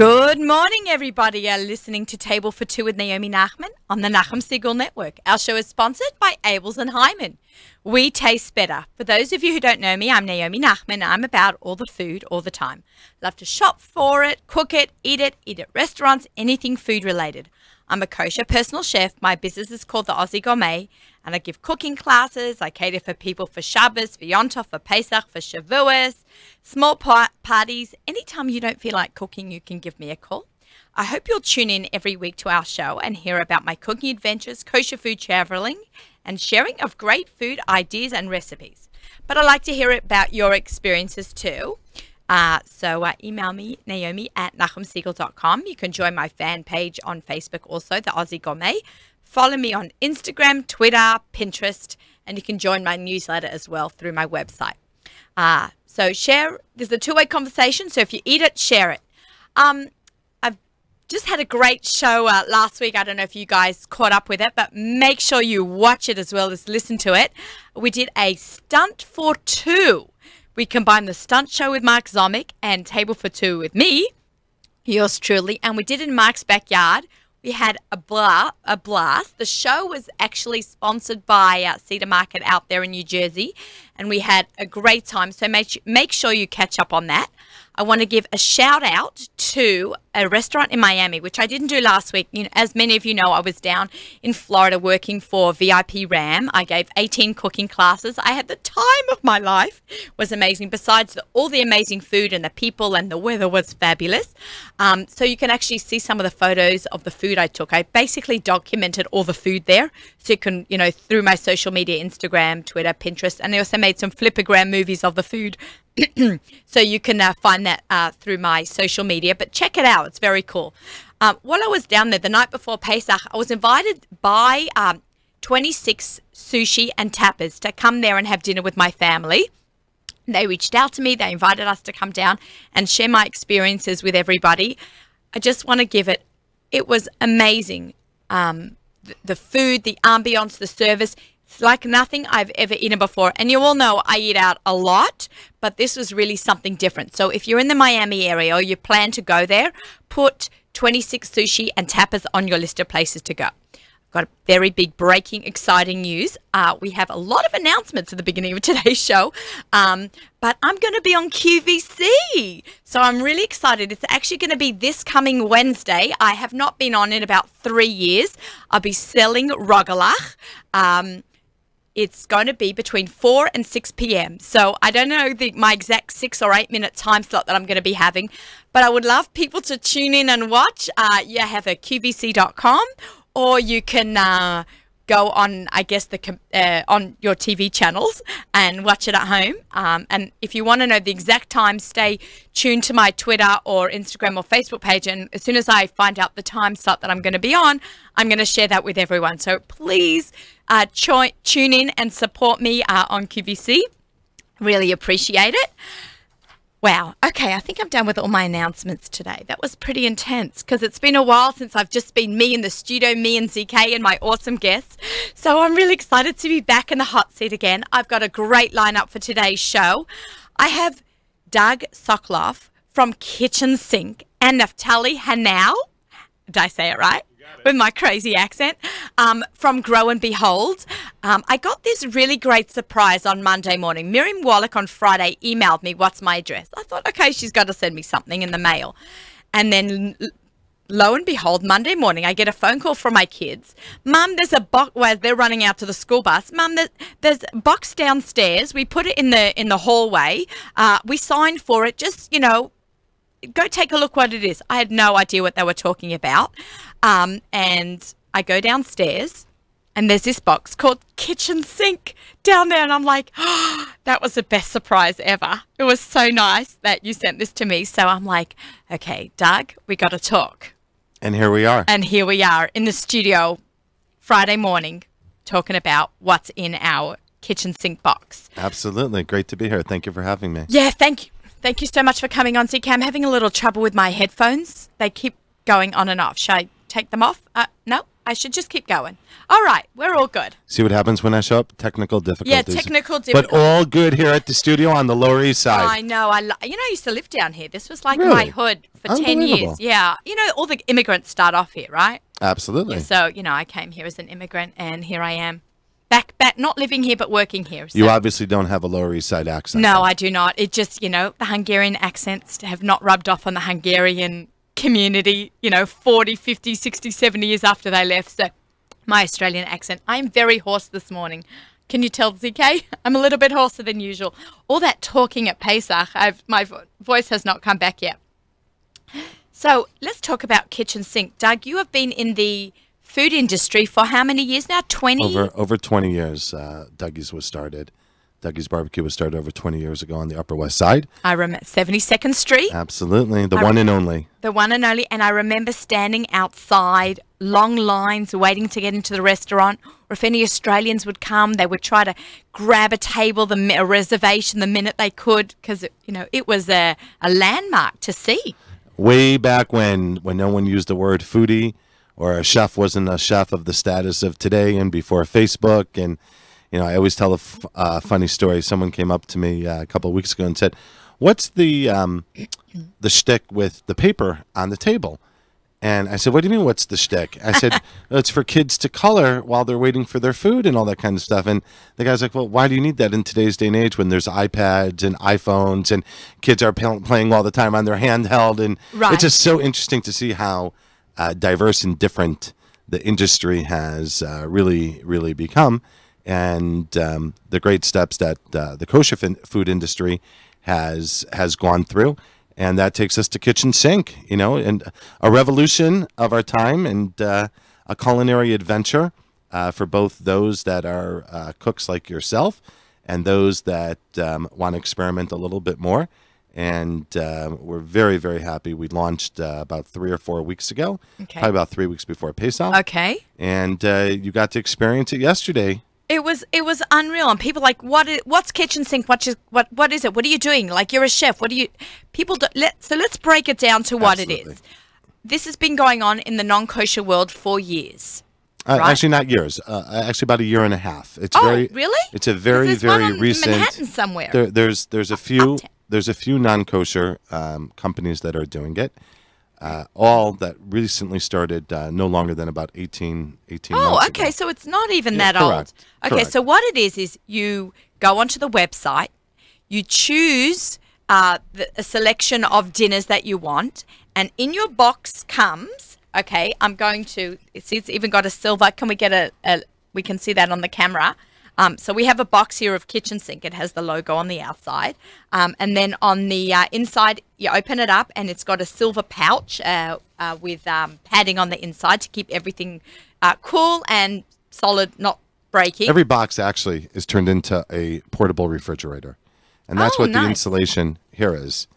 Good morning, everybody. You're listening to Table for Two with Naomi Nachman on the Nachum Segal Network. Our show is sponsored by Abels and Hyman. We taste better. For those of you who don't know me, I'm Naomi Nachman. I'm about all the food all the time. Love to shop for it, cook it, eat at restaurants, anything food related. I'm a kosher personal chef. My business is called the Aussie Gourmet, and I give cooking classes. I cater for people for Shabbos, for Yom Tov, for Pesach, for Shavuos, small parties. Anytime you don't feel like cooking, you can give me a call. I hope you'll tune in every week to our show and hear about my cooking adventures, kosher food traveling, and sharing of great food ideas and recipes. But I'd like to hear about your experiences too. So email me, naomi@nachumsegal.com. You can join my fan page on Facebook also, the Aussie Gourmet. Follow me on Instagram, Twitter, Pinterest, and you can join my newsletter as well through my website. So share. There's a two-way conversation, so if you eat it, share it. I've just had a great show last week. I don't know if you guys caught up with it, but make sure you watch it as well as listen to it. We did a stunt for two. We combined the stunt show with Mark Zomick and Table for Two with me, yours truly, and we did it in Mark's backyard. We had a blast. The show was actually sponsored by Cedar Market out there in New Jersey, and we had a great time. So make sure you catch up on that. I want to give a shout out to a restaurant in Miami, which I didn't do last week. You know, as many of you know, I was down in Florida working for VIP Ram. I gave 18 cooking classes. I had the time of my life. It was amazing. Besides all the amazing food and the people, and the weather was fabulous. So you can actually see some of the photos of the food I took. I basically documented all the food there. So you can, you know, through my social media, Instagram, Twitter, Pinterest, and I also made some flipagram movies of the food. So you can find that through my social media, but check it out. It's very cool. While I was down there the night before Pesach, I was invited by 26 sushi and tapas to come there and have dinner with my family. They reached out to me. They invited us to come down and share my experiences with everybody. I just want to give it. It was amazing. The food, the ambience, the service. It's like nothing I've ever eaten before. And you all know I eat out a lot, but this was really something different. So if you're in the Miami area or you plan to go there, put 26 sushi and tapas on your list of places to go. I've got a very big breaking, exciting news. We have a lot of announcements at the beginning of today's show, but I'm going to be on QVC. So I'm really excited. It's actually going to be this coming Wednesday. I have not been on in about 3 years. I'll be selling rogalach. It's going to be between 4 and 6 p.m. So I don't know my exact 6 or 8 minute time slot that I'm going to be having, but I would love people to tune in and watch. You have a qvc.com, or you can go on, I guess, on your TV channels and watch it at home. And if you want to know the exact time, stay tuned to my Twitter or Instagram or Facebook page. And as soon as I find out the time slot that I'm going to be on, I'm going to share that with everyone. So please tune in and support me on QVC. Really appreciate it. Wow. Okay, I think I'm done with all my announcements today. That was pretty intense because it's been a while since I've just been me in the studio, me and ZK and my awesome guests. So I'm really excited to be back in the hot seat again. I've got a great lineup for today's show. I have Doug Soclof from KITCHN SYNCH and Naftali Hanau. Did I say it right? With my crazy accent, from Grow and Behold. I got this really great surprise on Monday morning. Miriam Wallach on Friday emailed me, what's my address? I thought, okay, she's got to send me something in the mail. And then lo and behold, Monday morning, I get a phone call from my kids. Mum, there's a box where they're running out to the school bus. Mum, there's a box downstairs. We put it in the hallway. We signed for it. Just, you know, go take a look what it is. I had no idea what they were talking about. And I go downstairs and there's this box called KITCHN SYNCH down there. And I'm like, oh, that was the best surprise ever. It was so nice that you sent this to me. So I'm like, okay, Doug, we got to talk. And here we are. And here we are in the studio Friday morning talking about what's in our KITCHN SYNCH box. Absolutely. Great to be here. Thank you for having me. Yeah, thank you. Thank you so much for coming on, ZK. I'm having a little trouble with my headphones. They keep going on and off. Should I take them off? No? I should just keep going. All right, we're all good. See what happens when I show up? Technical difficulties. Yeah, technical difficulties. But all good here at the studio on the Lower East Side. I know. I used to live down here. This was like my hood for 10 years. Yeah. You know, all the immigrants start off here, right? Absolutely. Yeah, so, you know, I came here as an immigrant, and here I am. Back, not living here, but working here. So. You obviously don't have a Lower East Side accent. No, I do not. It just, you know, the Hungarian accents have not rubbed off on the Hungarian community, you know, 40, 50, 60, 70 years after they left. So my Australian accent. I'm very hoarse this morning. Can you tell, ZK? I'm a little bit hoarser than usual. All that talking at Pesach, my voice has not come back yet. So let's talk about Kitchen Sink. Doug, you have been in the food industry for how many years now? 20? Over 20 years. Dougie's was started. Dougie's Barbecue was started over 20 years ago on the Upper West Side. I remember 72nd Street. Absolutely. The one and only. The one and only. And I remember standing outside, long lines, waiting to get into the restaurant. Or if any Australians would come, they would try to grab a table, a reservation the minute they could, because, you know, it was a landmark to see. Way back when no one used the word foodie, or a chef wasn't a chef of the status of today, and before Facebook. And you know, I always tell a funny story. Someone came up to me a couple of weeks ago and said, "What's the shtick with the paper on the table?" And I said, "What do you mean, what's the shtick?" I said, "Oh, it's for kids to color while they're waiting for their food and all that kind of stuff." And the guy's like, "Well, why do you need that in today's day and age when there's iPads and iPhones and kids are playing all the time on their handheld?" And it's just so interesting to see how diverse and different the industry has really, really become. And the great steps that the kosher food industry has gone through, and that takes us to Kitchen Sink, you know, and a revolution of our time, and a culinary adventure for both those that are cooks like yourself and those that want to experiment a little bit more. And we're very, very happy. We launched about 3 or 4 weeks ago, probably about 3 weeks before Pesach. Okay. And you got to experience it yesterday. It was unreal, and people like, what's Kitchen Sink? What is it? What are you doing? Like, you're a chef. What do you? People do, so let's break it down to what it is. This has been going on in the non-kosher world for years. Right? Actually, not years. Actually, about a year and a half. It's really? It's a very, very recent. Manhattan somewhere. There's a few non-kosher companies that are doing it. All that recently started no longer than about 18 months ago. Oh, okay, so it's not even that old. Okay, correct. So what it is you go onto the website, you choose a selection of dinners that you want, and in your box comes, okay, I'm going to, see it's even got a silver, can we get we can see that on the camera. So we have a box here of Kitchen Sink. It has the logo on the outside. And then on the inside, you open it up, and it's got a silver pouch with padding on the inside to keep everything cool and solid, not breaking. Every box actually is turned into a portable refrigerator. And that's what the insulation here is.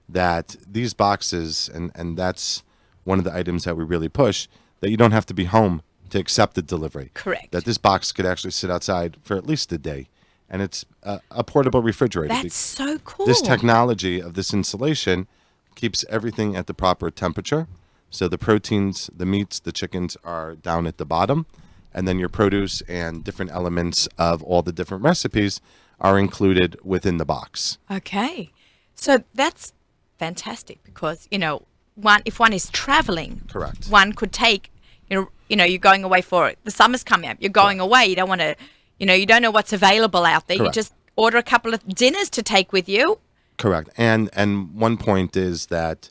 That these boxes, and that's one of the items that we really push, that you don't have to be home to accept the delivery. Correct. That this box could actually sit outside for at least a day, and it's a portable refrigerator. That's so cool. This technology of this insulation keeps everything at the proper temperature. So the proteins, the meats, the chickens are down at the bottom, and then your produce and different elements of all the different recipes are included within the box. Okay. So that's fantastic because, you know, if one is traveling, correct, one could take, you know, you're going away for it. The summer's coming up. You're going away. You don't want to, you know, you don't know what's available out there. Correct. You just order a couple of dinners to take with you. Correct. And one point is that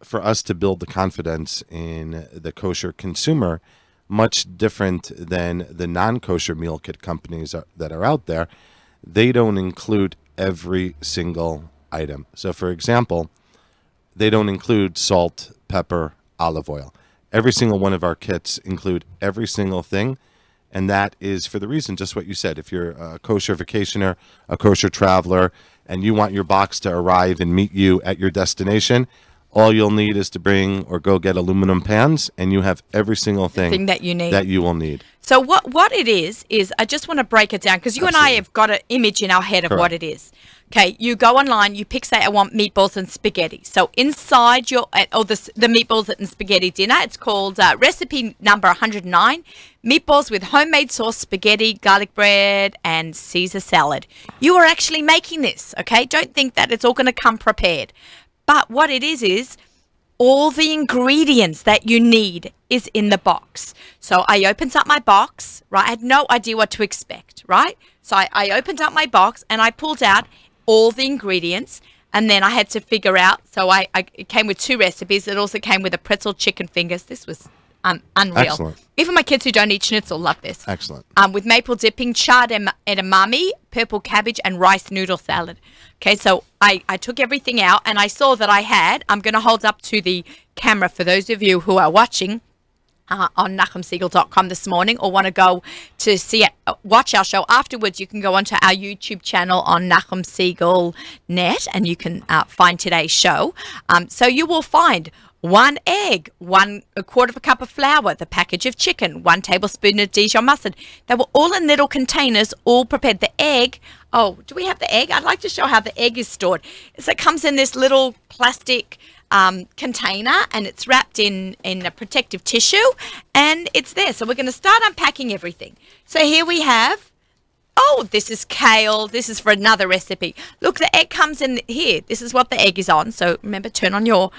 for us to build the confidence in the kosher consumer, much different than the non-kosher meal kit companies that are out there, they don't include every single item. So, for example, they don't include salt, pepper, olive oil. Every single one of our kits include every single thing, and that is for the reason, just what you said. If you're a kosher vacationer, a kosher traveler, and you want your box to arrive and meet you at your destination, all you'll need is to bring or go get aluminum pans, and you have every single thing that you need. That you will need. So what it is I just want to break it down because you and I have got an image in our head of what it is. Okay, you go online, you pick, say, I want meatballs and spaghetti. So inside your, or the meatballs and spaghetti dinner, it's called recipe number 109, meatballs with homemade sauce, spaghetti, garlic bread, and Caesar salad. You are actually making this, okay? Don't think that it's all going to come prepared. But what it is all the ingredients that you need is in the box. So I opened up my box, right? I had no idea what to expect, right? So I opened up my box and I pulled out all the ingredients, and then I had to figure out. So it came with 2 recipes. It also came with a pretzel chicken fingers. This was unreal. Excellent. Even my kids who don't eat schnitzel love this. Excellent. With maple dipping, charred edamame, purple cabbage, and rice noodle salad. Okay, so I took everything out, and I saw that I'm going to hold up to the camera for those of you who are watching on NachumSegal.com this morning, or want to go to watch our show afterwards. You can go onto our YouTube channel on Nachum Segal Net, and you can find today's show. So you will find 1 egg, a quarter of a cup of flour, the package of chicken, 1 tablespoon of Dijon mustard. They were all in little containers, all prepared. The egg, oh, do we have the egg? I'd like to show how the egg is stored. It comes in this little plastic container, and it's wrapped in a protective tissue, and it's there. So we're going to start unpacking everything. So here we have, oh, this is kale. This is for another recipe. Look, the egg comes in here. This is what the egg is on. So remember, turn on your,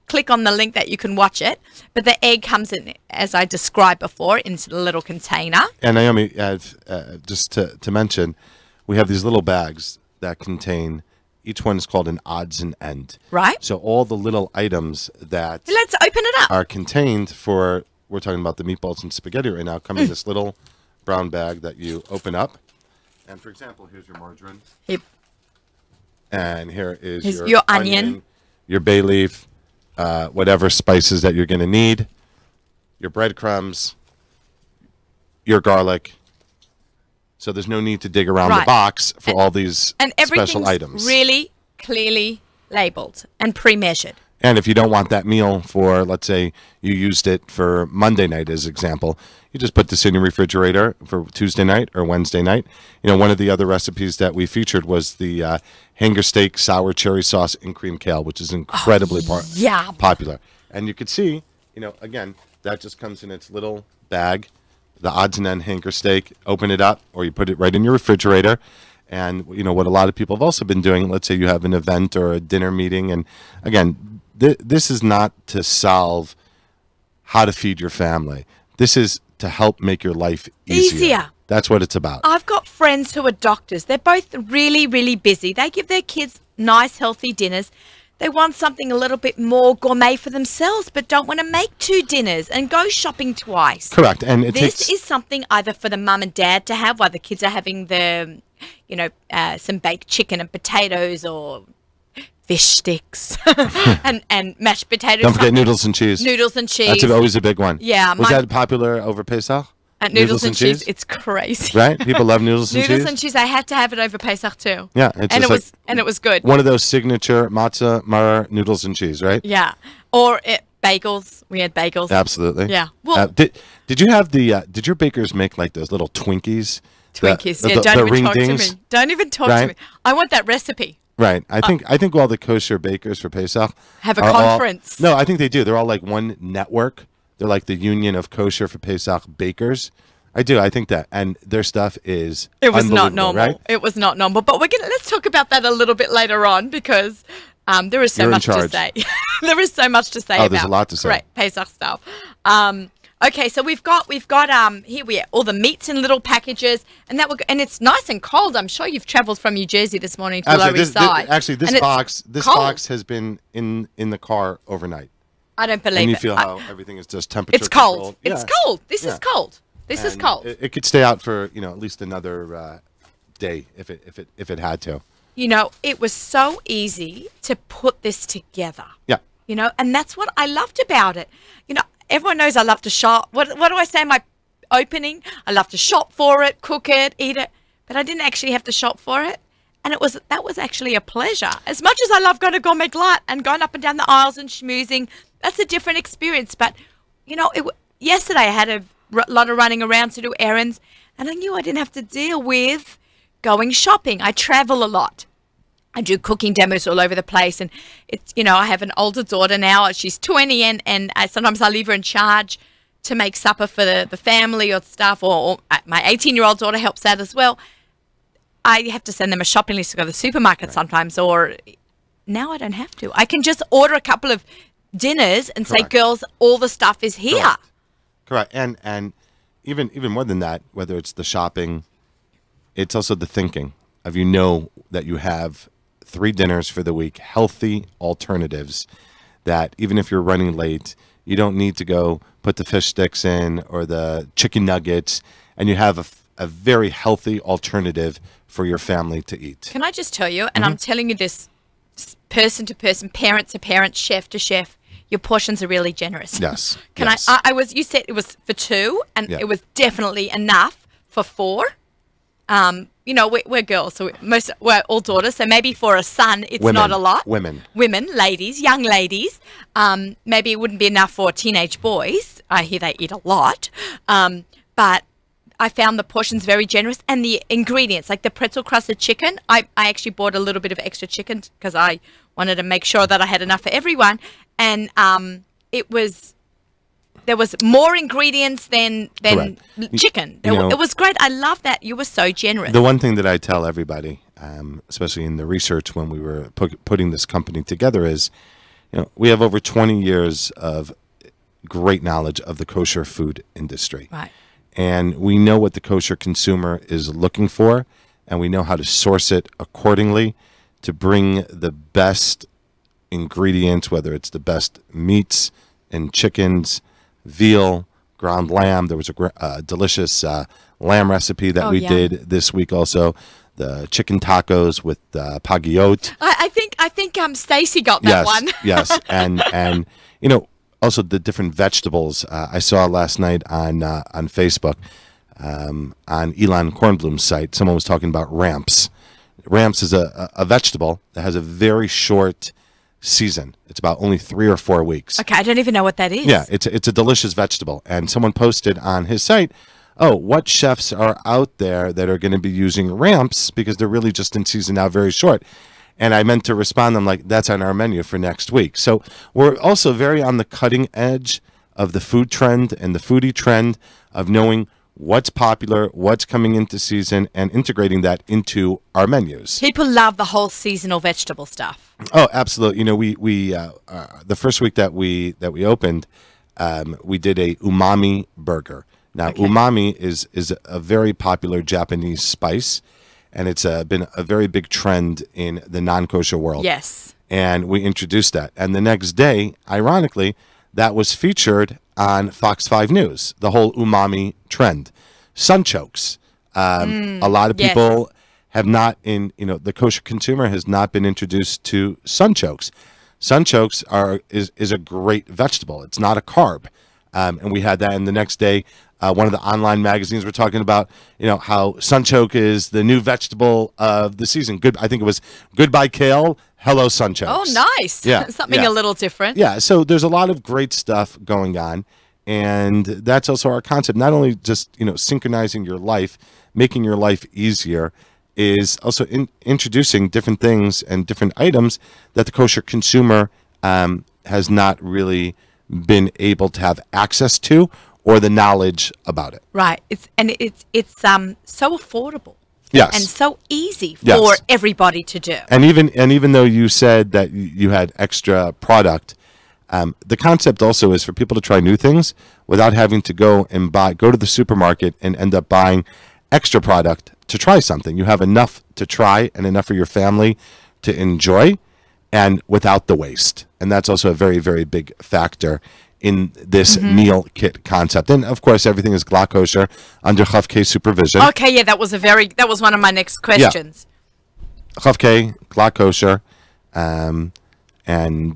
click on the link that you can watch it. But the egg comes in, as I described before, into the little container. And Naomi, just to mention, we have these little bags that contain, each one is called an odds and end. Right. So all the little items that Let's open it up. are contained for, we're talking about the meatballs and spaghetti right now, come in this little brown bag that you open up. And for example, here's your margarine. Yep. And here is your onion, your bay leaf, whatever spices that you're going to need, your breadcrumbs, your garlic. So there's no need to dig around the box for all these special items. Really clearly labeled and pre-measured. And if you don't want that meal for, let's say you used it for Monday night as example, you just put this in your refrigerator for Tuesday night or Wednesday night. You know, one of the other recipes that we featured was the hanger steak sour cherry sauce and cream kale, which is incredibly popular. And you could see, you know, again, that just comes in its little bag, the odds and end hanger steak. Open it up, or you put it right in your refrigerator. And, you know, what a lot of people have also been doing, let's say you have an event or a dinner meeting, and again, this is not to solve how to feed your family. This is to help make your life easier. That's what it's about. I've got friends who are doctors. They're both really, really busy. They give their kids nice, healthy dinners. They want something a little bit more gourmet for themselves, but don't want to make 2 dinners and go shopping twice. Correct. And this is something either for the mum and dad to have while the kids are having the, you know, some baked chicken and potatoes, or fish sticks and mashed potatoes. Don't forget noodles and cheese. Noodles and cheese. That's always a big one. Yeah. Was that popular over Pesach? Noodles and cheese. It's crazy. Right? People love noodles and cheese. Noodles and cheese. I had to have it over Pesach too. Yeah. It was good. One of those signature matzah, maror, noodles and cheese, right? Yeah. Or bagels. We had bagels. Absolutely. Yeah. Well, did you have did your bakers make like those little Twinkies? Don't even talk to me. Don't even talk to me. I want that recipe. Right. I think all the kosher bakers for Pesach have a conference. No, I think they do. They're all like one network. They're like the Union of Kosher for Pesach Bakers. I do. I think that. And their stuff is not normal. Right? It was not normal. But let's talk about that a little bit later on, because there is so much to say. There is so much to say about. There's a lot to say. Great Pesach stuff. Okay, so we've got here we are, all the meats in little packages, and it's nice and cold. I'm sure you've travelled from New Jersey this morning to Lower East Side. This box has been in the car overnight. I don't believe it. And you feel how everything is just temperature It's cold. controlled. It's cold. This is cold. This is cold. It could stay out for, you know, at least another day if it had to. You know, it was so easy to put this together. Yeah. You know, and that's what I loved about it. You know, everyone knows I love to shop. What do I say in my opening? I love to shop for it, cook it, eat it. But I didn't actually have to shop for it. And that was actually a pleasure. As much as I love going to Gourmet Glatt and going up and down the aisles and schmoozing, that's a different experience. But, you know, yesterday I had a lot of running around to do errands, and I knew I didn't have to deal with going shopping. I travel a lot. I do cooking demos all over the place, and it's, you know, I have an older daughter now. She's 20, and sometimes I leave her in charge to make supper for the family or stuff, or my 18-year-old daughter helps out as well. I have to send them a shopping list to go to the supermarket sometimes, or now I don't have to. I can just order a couple of dinners and say, girls, all the stuff is here. Correct. And even more than that, whether it's the shopping, it's also the thinking of, you know, that you have 3 dinners for the week, healthy alternatives that even if you're running late, you don't need to go put the fish sticks in or the chicken nuggets, and you have a very healthy alternative for your family to eat. Can I just tell you, and I'm telling you this person to person, parent to parent, chef to chef, your portions are really generous. Yes. Can yes. you said it was for 2, and it was definitely enough for 4. You know, we're girls, so we're all daughters. So maybe for a son, it's not a lot. Women, ladies, young ladies. Maybe it wouldn't be enough for teenage boys. I hear they eat a lot. But I found the portions very generous, and the ingredients, like the pretzel crusted chicken. I actually bought a little bit of extra chicken because I wanted to make sure that I had enough for everyone. And there was more ingredients than chicken. It was great. I love that. You were so generous. The one thing that I tell everybody, especially in the research when we were putting this company together, is, you know, we have over 20 years of great knowledge of the kosher food industry. Right. And we know what the kosher consumer is looking for, and we know how to source it accordingly to bring the best ingredients, whether it's the best meats and chickens, veal, ground lamb. There was a delicious lamb recipe that we did this week also. The chicken tacos with pagiot. I think Stacy got that one. Yes, and you know, also the different vegetables. I saw last night on Facebook on Elon Kornblum's site. Someone was talking about ramps. Ramps is a vegetable that has a very short season. It's about only 3 or 4 weeks. Okay, I don't even know what that is. Yeah, it's a delicious vegetable. And someone posted on his site, oh, what chefs are out there that are going to be using ramps because they're really just in season now, very short. And I meant to respond, I'm like, that's on our menu for next week. So we're also very on the cutting edge of the food trend and the foodie trend of knowing what's popular, what's coming into season, and integrating that into our menus. People love the whole seasonal vegetable stuff. Oh, absolutely. You know, we the first week that we opened, we did a umami burger. Now, umami is a very popular Japanese spice, and it's been a very big trend in the non-kosher world. Yes. And we introduced that. And the next day, ironically, that was featured on Fox 5 News, the whole umami trend. Sunchokes. A lot of people have not, the kosher consumer has not been introduced to sunchokes. Sunchokes is a great vegetable. It's not a carb. And we had that, and the next day, one of the online magazines were talking about, how sunchoke is the new vegetable of the season. I think it was Goodbye Kale, Hello Sunchokes. Oh, nice. Yeah. Something a little different. Yeah, so there's a lot of great stuff going on, and that's also our concept. Not only just, synchronizing your life, making your life easier, is also introducing different things and different items that the kosher consumer has not really been able to have access to or the knowledge about it. Right. It's so affordable. Yes. And so easy for everybody to do. And even though you said that you had extra product, the concept also is for people to try new things without having to go to the supermarket and end up buying extra product to try something. You have enough to try and enough for your family to enjoy, and without the waste. And that's also a very, very big factor in this meal kit concept. And of course, everything is glatt kosher under Chav K supervision. Okay, yeah, that was one of my next questions. Yeah. Chav K, glatt kosher, and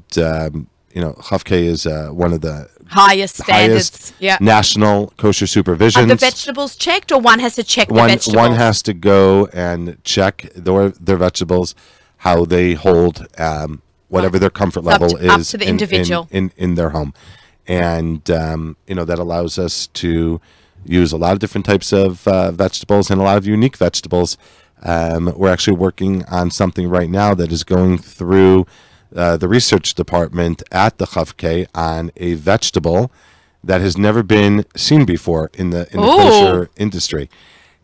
Chav K is one of the highest standards, national kosher supervisions. Are the vegetables checked, or one has to check the vegetables? One has to go and check their vegetables, how they hold, whatever their comfort level is up to the individual in their home. And, that allows us to use a lot of different types of vegetables and a lot of unique vegetables We're actually working on something right now that is going through the research department at the Chavke on a vegetable that has never been seen before in the kosher industry.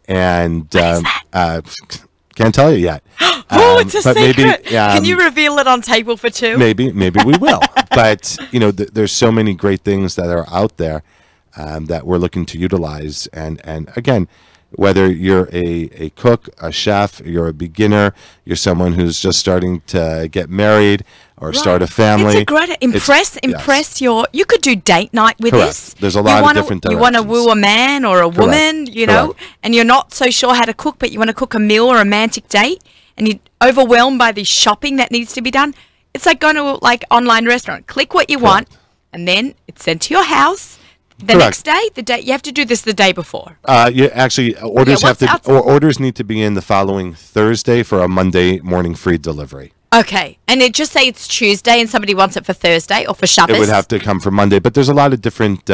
And can't tell you yet. It's a secret. Maybe, can you reveal it on Table for Two? Maybe we will. But there's so many great things that are out there that we're looking to utilize. And again, whether you're a cook, a chef, you're a beginner, you're someone who's just starting to get married or start a family. It's a great impress your. You could do date night with this. There's a lot of different directions. You want to woo a man or a woman, and you're not so sure how to cook, but you want to cook a meal or a romantic date, and you're overwhelmed by the shopping that needs to be done. It's like going to online restaurant. Click what you want, and then it's sent to your house. The next day, you have to do this the day before. Orders need to be in the following Thursday for a Monday morning free delivery. Okay, and it just say it's Tuesday and somebody wants it for Thursday or for Shabbos. It would have to come for Monday, but there's a lot of different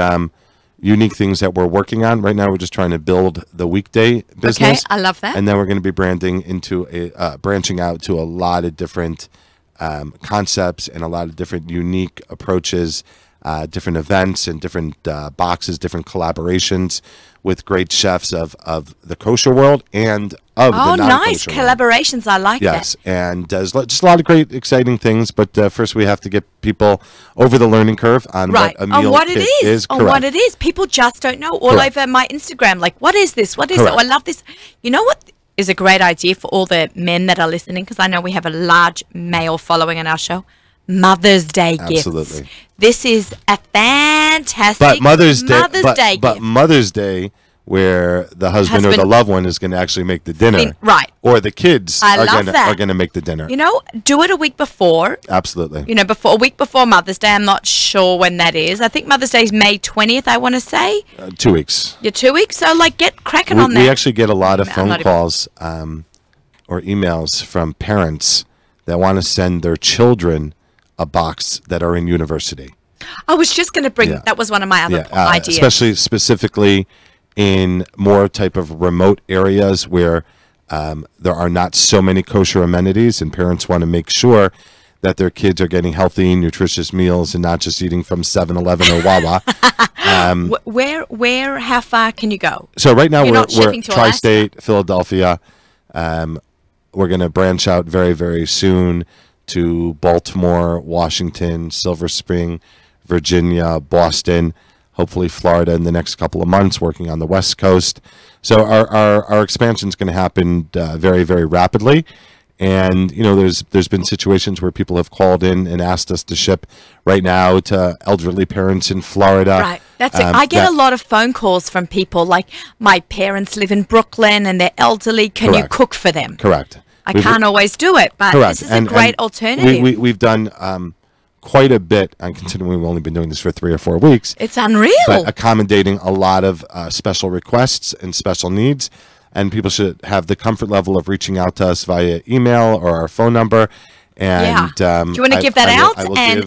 unique things that we're working on right now. We're just trying to build the weekday business. Okay, I love that. And then we're going to be branching out to a lot of different concepts and a lot of different unique approaches. Different events and different boxes, different collaborations with great chefs of the kosher world and of the non-kosher nice collaborations. I like that. Yes, and there's just a lot of great, exciting things. But first, we have to get people over the learning curve on what a meal kit is. On what it is. People just don't know. All over my Instagram, like, what is this? What is it? Oh, I love this. You know what is a great idea for all the men that are listening? Because I know we have a large male following on our show. Mother's Day gifts. Absolutely. This is a fantastic Mother's Day gift. Mother's Day, where the husband or the loved one is going to actually make the dinner. Right. Or the kids are going to make the dinner. Do it a week before. Absolutely. A week before Mother's Day. I'm not sure when that is. I think Mother's Day is May 20th, I want to say. 2 weeks. You're 2 weeks? So, get cracking on that. We actually get a lot of phone calls or emails from parents that want to send their children a box that are in university. I was just going to bring that was one of my other ideas. Specifically in more type of remote areas where there are not so many kosher amenities, and parents want to make sure that their kids are getting healthy, nutritious meals and not just eating from 7-Eleven or Wawa. How far can you go? So right now we're tri-state, Philadelphia. We're going to branch out very, very soon to Baltimore, Washington, Silver Spring, Virginia, Boston, hopefully Florida in the next couple of months, working on the West Coast. So our expansion is going to happen very, very rapidly. And, there's been situations where people have called in and asked us to ship right now to elderly parents in Florida. Right. That's it. I get a lot of phone calls from people like, my parents live in Brooklyn and they're elderly. Can you cook for them? Correct. I can't always do it, but this is a great alternative. We've done quite a bit, considering we've only been doing this for 3 or 4 weeks. It's unreal. But accommodating a lot of special requests and special needs, and people should have the comfort level of reaching out to us via email or our phone number. And do you want to give that out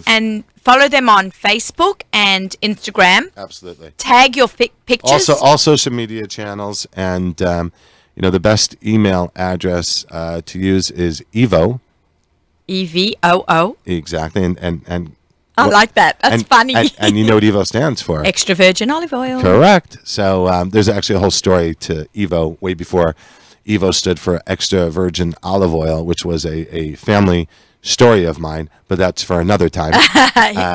and follow them on Facebook and Instagram? Absolutely. Tag your pictures. All social media channels, and the best email address to use is Evo. EVOO. Exactly, and I like that. That's funny. And you know what Evo stands for? Extra virgin olive oil. Correct. So there's actually a whole story to Evo way before Evo stood for extra virgin olive oil, which was a family story of mine, but that's for another time.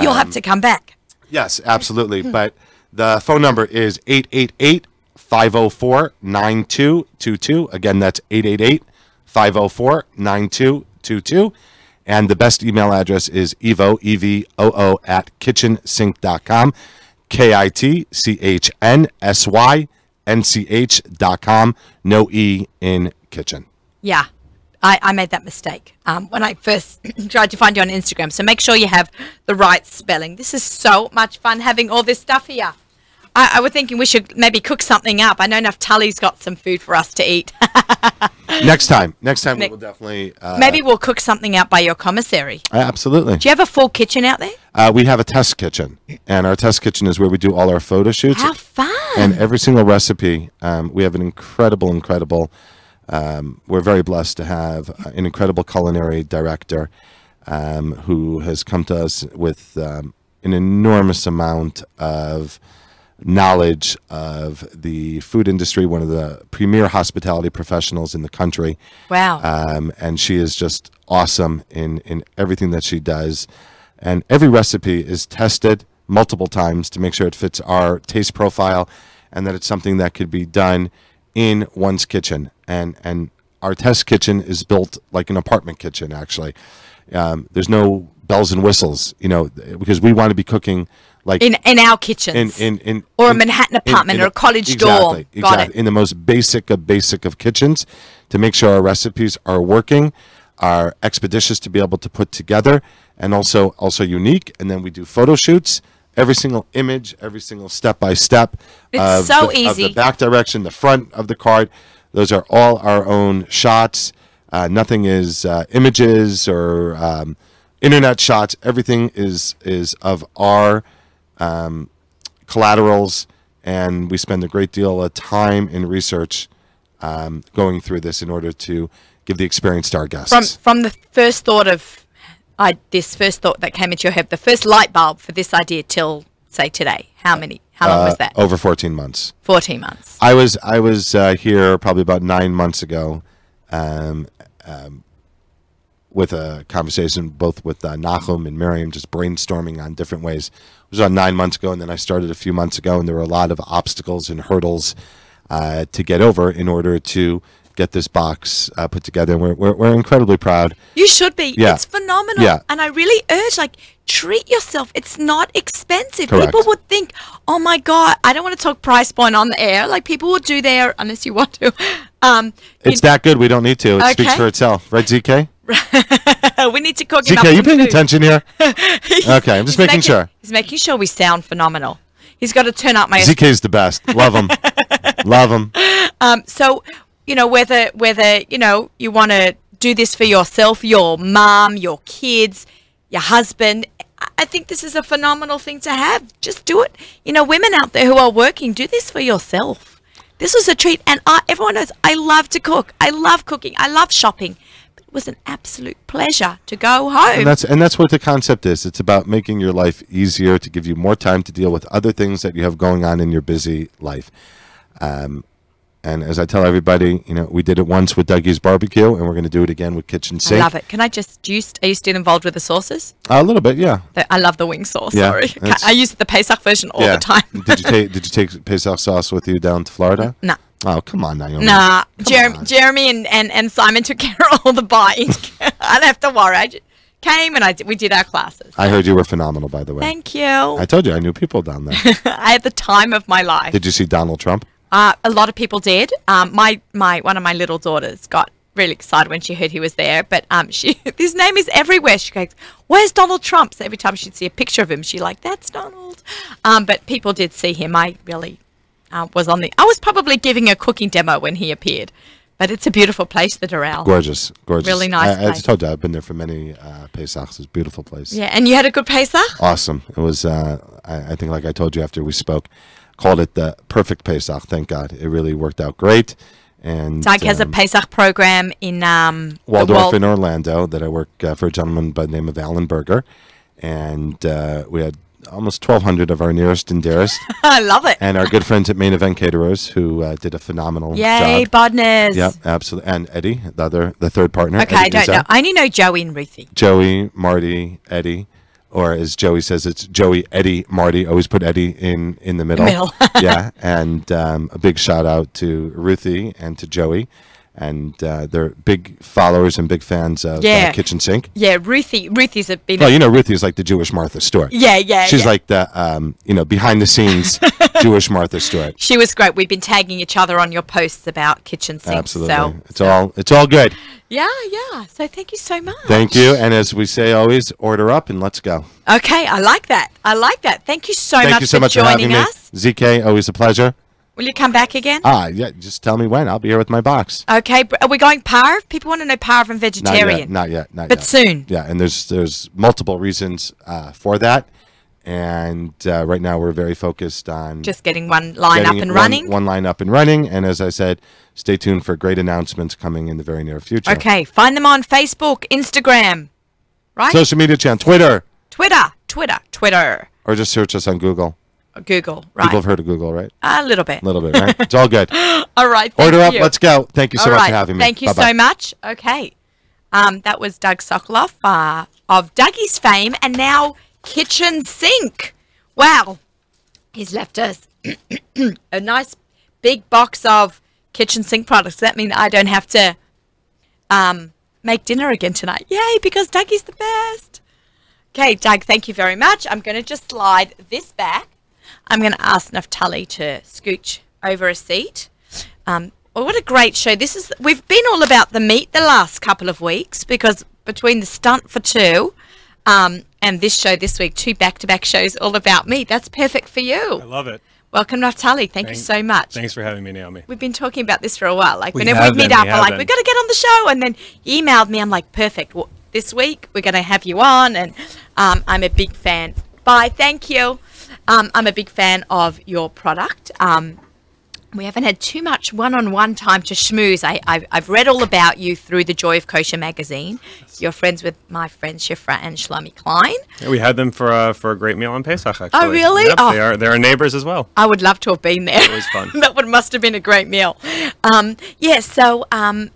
You'll have to come back. Yes, absolutely. But the phone number is 888-504-9222. Again, that's 888-504-9222. And the best email address is evo, EVOO, at kitchensynch.com, KITCHNSYNCH.com, no E in kitchen. Yeah, I made that mistake when I first tried to find you on Instagram. So make sure you have the right spelling. This is so much fun having all this stuff here. I was thinking we should maybe cook something up. I know Naftali's got some food for us to eat. Next time we will definitely... maybe we'll cook something out by your commissary. Absolutely. Do you have a full kitchen out there? We have a test kitchen, and our test kitchen is where we do all our photo shoots. How fun! And every single recipe, we have an incredible we're very blessed to have an incredible culinary director who has come to us with an enormous amount of knowledge of the food industry, one of the premier hospitality professionals in the country. Wow. And she is just awesome in everything that she does. And every recipe is tested multiple times to make sure it fits our taste profile and that it's something that could be done in one's kitchen. And our test kitchen is built like an apartment kitchen, actually. There's no bells and whistles, you know, because we want to be cooking like in our kitchens, or a Manhattan apartment, or a college dorm. Got it. In the most basic of kitchens, to make sure our recipes are working, are expeditious to be able to put together, and also unique. And then we do photo shoots. Every single image, every single step by step. It's so easy. Of the back direction, the front of the card. Those are all our own shots. Nothing is images or internet shots. Everything is of our collaterals, and we spend a great deal of time and research going through this in order to give the experience to our guests. From the first thought of this first thought that came into your head, the first light bulb for this idea till say today, how long was that? Over 14 months. 14 months. I was here probably about 9 months ago, with a conversation both with Nachum and Miriam, just brainstorming on different ways. It was about 9 months ago, and then I started a few months ago, and there were a lot of obstacles and hurdles to get over in order to get this box put together. And we're incredibly proud. You should be. Yeah. It's phenomenal. Yeah. And I really urge, like, treat yourself. It's not expensive. Correct. People would think, oh my God, I don't want to talk price point on the air. Like, people would do there unless you want to. It's that good. We don't need to. It speaks for itself. Right, ZK? We need to cook enough. ZK, you paying food. attention here? Okay, I'm just making sure. He's making sure we sound phenomenal. He's got to turn up my... ZK's the best. Love him. Love him. So, you know, whether you know, you want to do this for yourself, your mom, your kids, your husband, I think this is a phenomenal thing to have. Just do it. You know, women out there who are working, do this for yourself. This was a treat. And everyone knows I love to cook. I love cooking. I love shopping. But it was an absolute pleasure to go home. And that's what the concept is. It's about making your life easier, to give you more time to deal with other things that you have going on in your busy life. And as I tell everybody, you know, we did it once with Dougie's Barbecue, and we're going to do it again with Kitchen Sink. I love it. Can I just are you still involved with the sauces? A little bit, yeah. I love the wing sauce. Yeah, sorry, I use the Pesach version all the time. Did you take Pesach sauce with you down to Florida? No. Oh, come on, Naomi. Nah, Jeremy and Simon took care of all the buying. I didn't have to worry. I just came and we did our classes. I heard you were phenomenal, by the way. Thank you. I told you I knew people down there. I had the time of my life. Did you see Donald Trump? A lot of people did. One of my little daughters got really excited when she heard he was there. But his name is everywhere. She goes, "Where's Donald Trump?" So every time she'd see a picture of him, she's like, "That's Donald." But people did see him. I really was on the. I was probably giving a cooking demo when he appeared. But it's a beautiful place, the Doral. Gorgeous. Really nice place. I told you, I've been there for many Pesachs. It's a beautiful place. Yeah, and you had a good Pesach? Awesome. It was, I think like I told you after we spoke, called it the perfect Pesach. Thank God. It really worked out great. And Doug has a Pesach program in Waldorf in Orlando that I work for a gentleman by the name of Alan Berger. And we had almost 1,200 of our nearest and dearest. I love it. And our good friends at Main Event Caterers, who did a phenomenal Yay, job. Bodners. Yep, absolutely. And Eddie, the third partner. Okay, Eddie I don't know. I only know Joey and Ruthie. Joey, Marty, Eddie. Or as Joey says, it's Joey, Eddie, Marty. Always put Eddie in the middle. Yeah, and a big shout out to Ruthie and to Joey. And they're big followers and big fans of Kitchen Sink. Yeah, Ruthie's been... Well, you know, Ruthie's like the Jewish Martha Stewart. Yeah. She's like the, behind the scenes Jewish Martha Stewart. She was great. We've been tagging each other on your posts about Kitchen Sink. Absolutely. So, it's all good. Yeah. So thank you so much. Thank you. And as we say always, order up and let's go. Okay, I like that. Thank you so much for joining us. ZK, always a pleasure. Will you come back again? Yeah, just tell me when. I'll be here with my box. Okay, are we going parv? People want to know parv and vegetarian. Not yet. But soon. Yeah, and there's multiple reasons for that. And right now we're very focused on just getting one line up and running. One line up and running. And as I said, stay tuned for great announcements coming in the very near future. Okay, find them on Facebook, Instagram, right? Social media channel, Twitter. Twitter. Or just search us on Google. Google, right? People have heard of Google, right? A little bit. A little bit, right? It's all good. All right. Order up. You. Let's go. Thank you so much for having me. Thank you so much. Okay. That was Doug Soclof of Dougie's fame and now Kitchen Sink. Wow. He's left us a nice big box of kitchen sink products. That means I don't have to make dinner again tonight. Yay, because Dougie's the best. Okay, Doug, thank you very much. I'm going to just slide this back. I'm going to ask Naftali to scooch over a seat. Well, what a great show. We've been all about the meat the last couple of weeks because between the stunt for two and this show this week, 2 back-to-back shows all about meat. That's perfect for you. I love it. Welcome, Naftali. Thank you so much. Thanks for having me, Naomi. We've been talking about this for a while. Like whenever we meet up, we're like, we've got to get on the show. And then you emailed me. I'm like, perfect. Well, this week we're going to have you on. And I'm a big fan. Bye. Thank you. I'm a big fan of your product. We haven't had too much one-on-one time to schmooze. I've read all about you through the Joy of Kosher magazine. You're friends with my friends Shifra and Shlomi Klein. Yeah, we had them for a great meal on Pesach, actually. Oh, really? Yep, they're our neighbors as well. I would love to have been there. It was fun. That must have been a great meal. So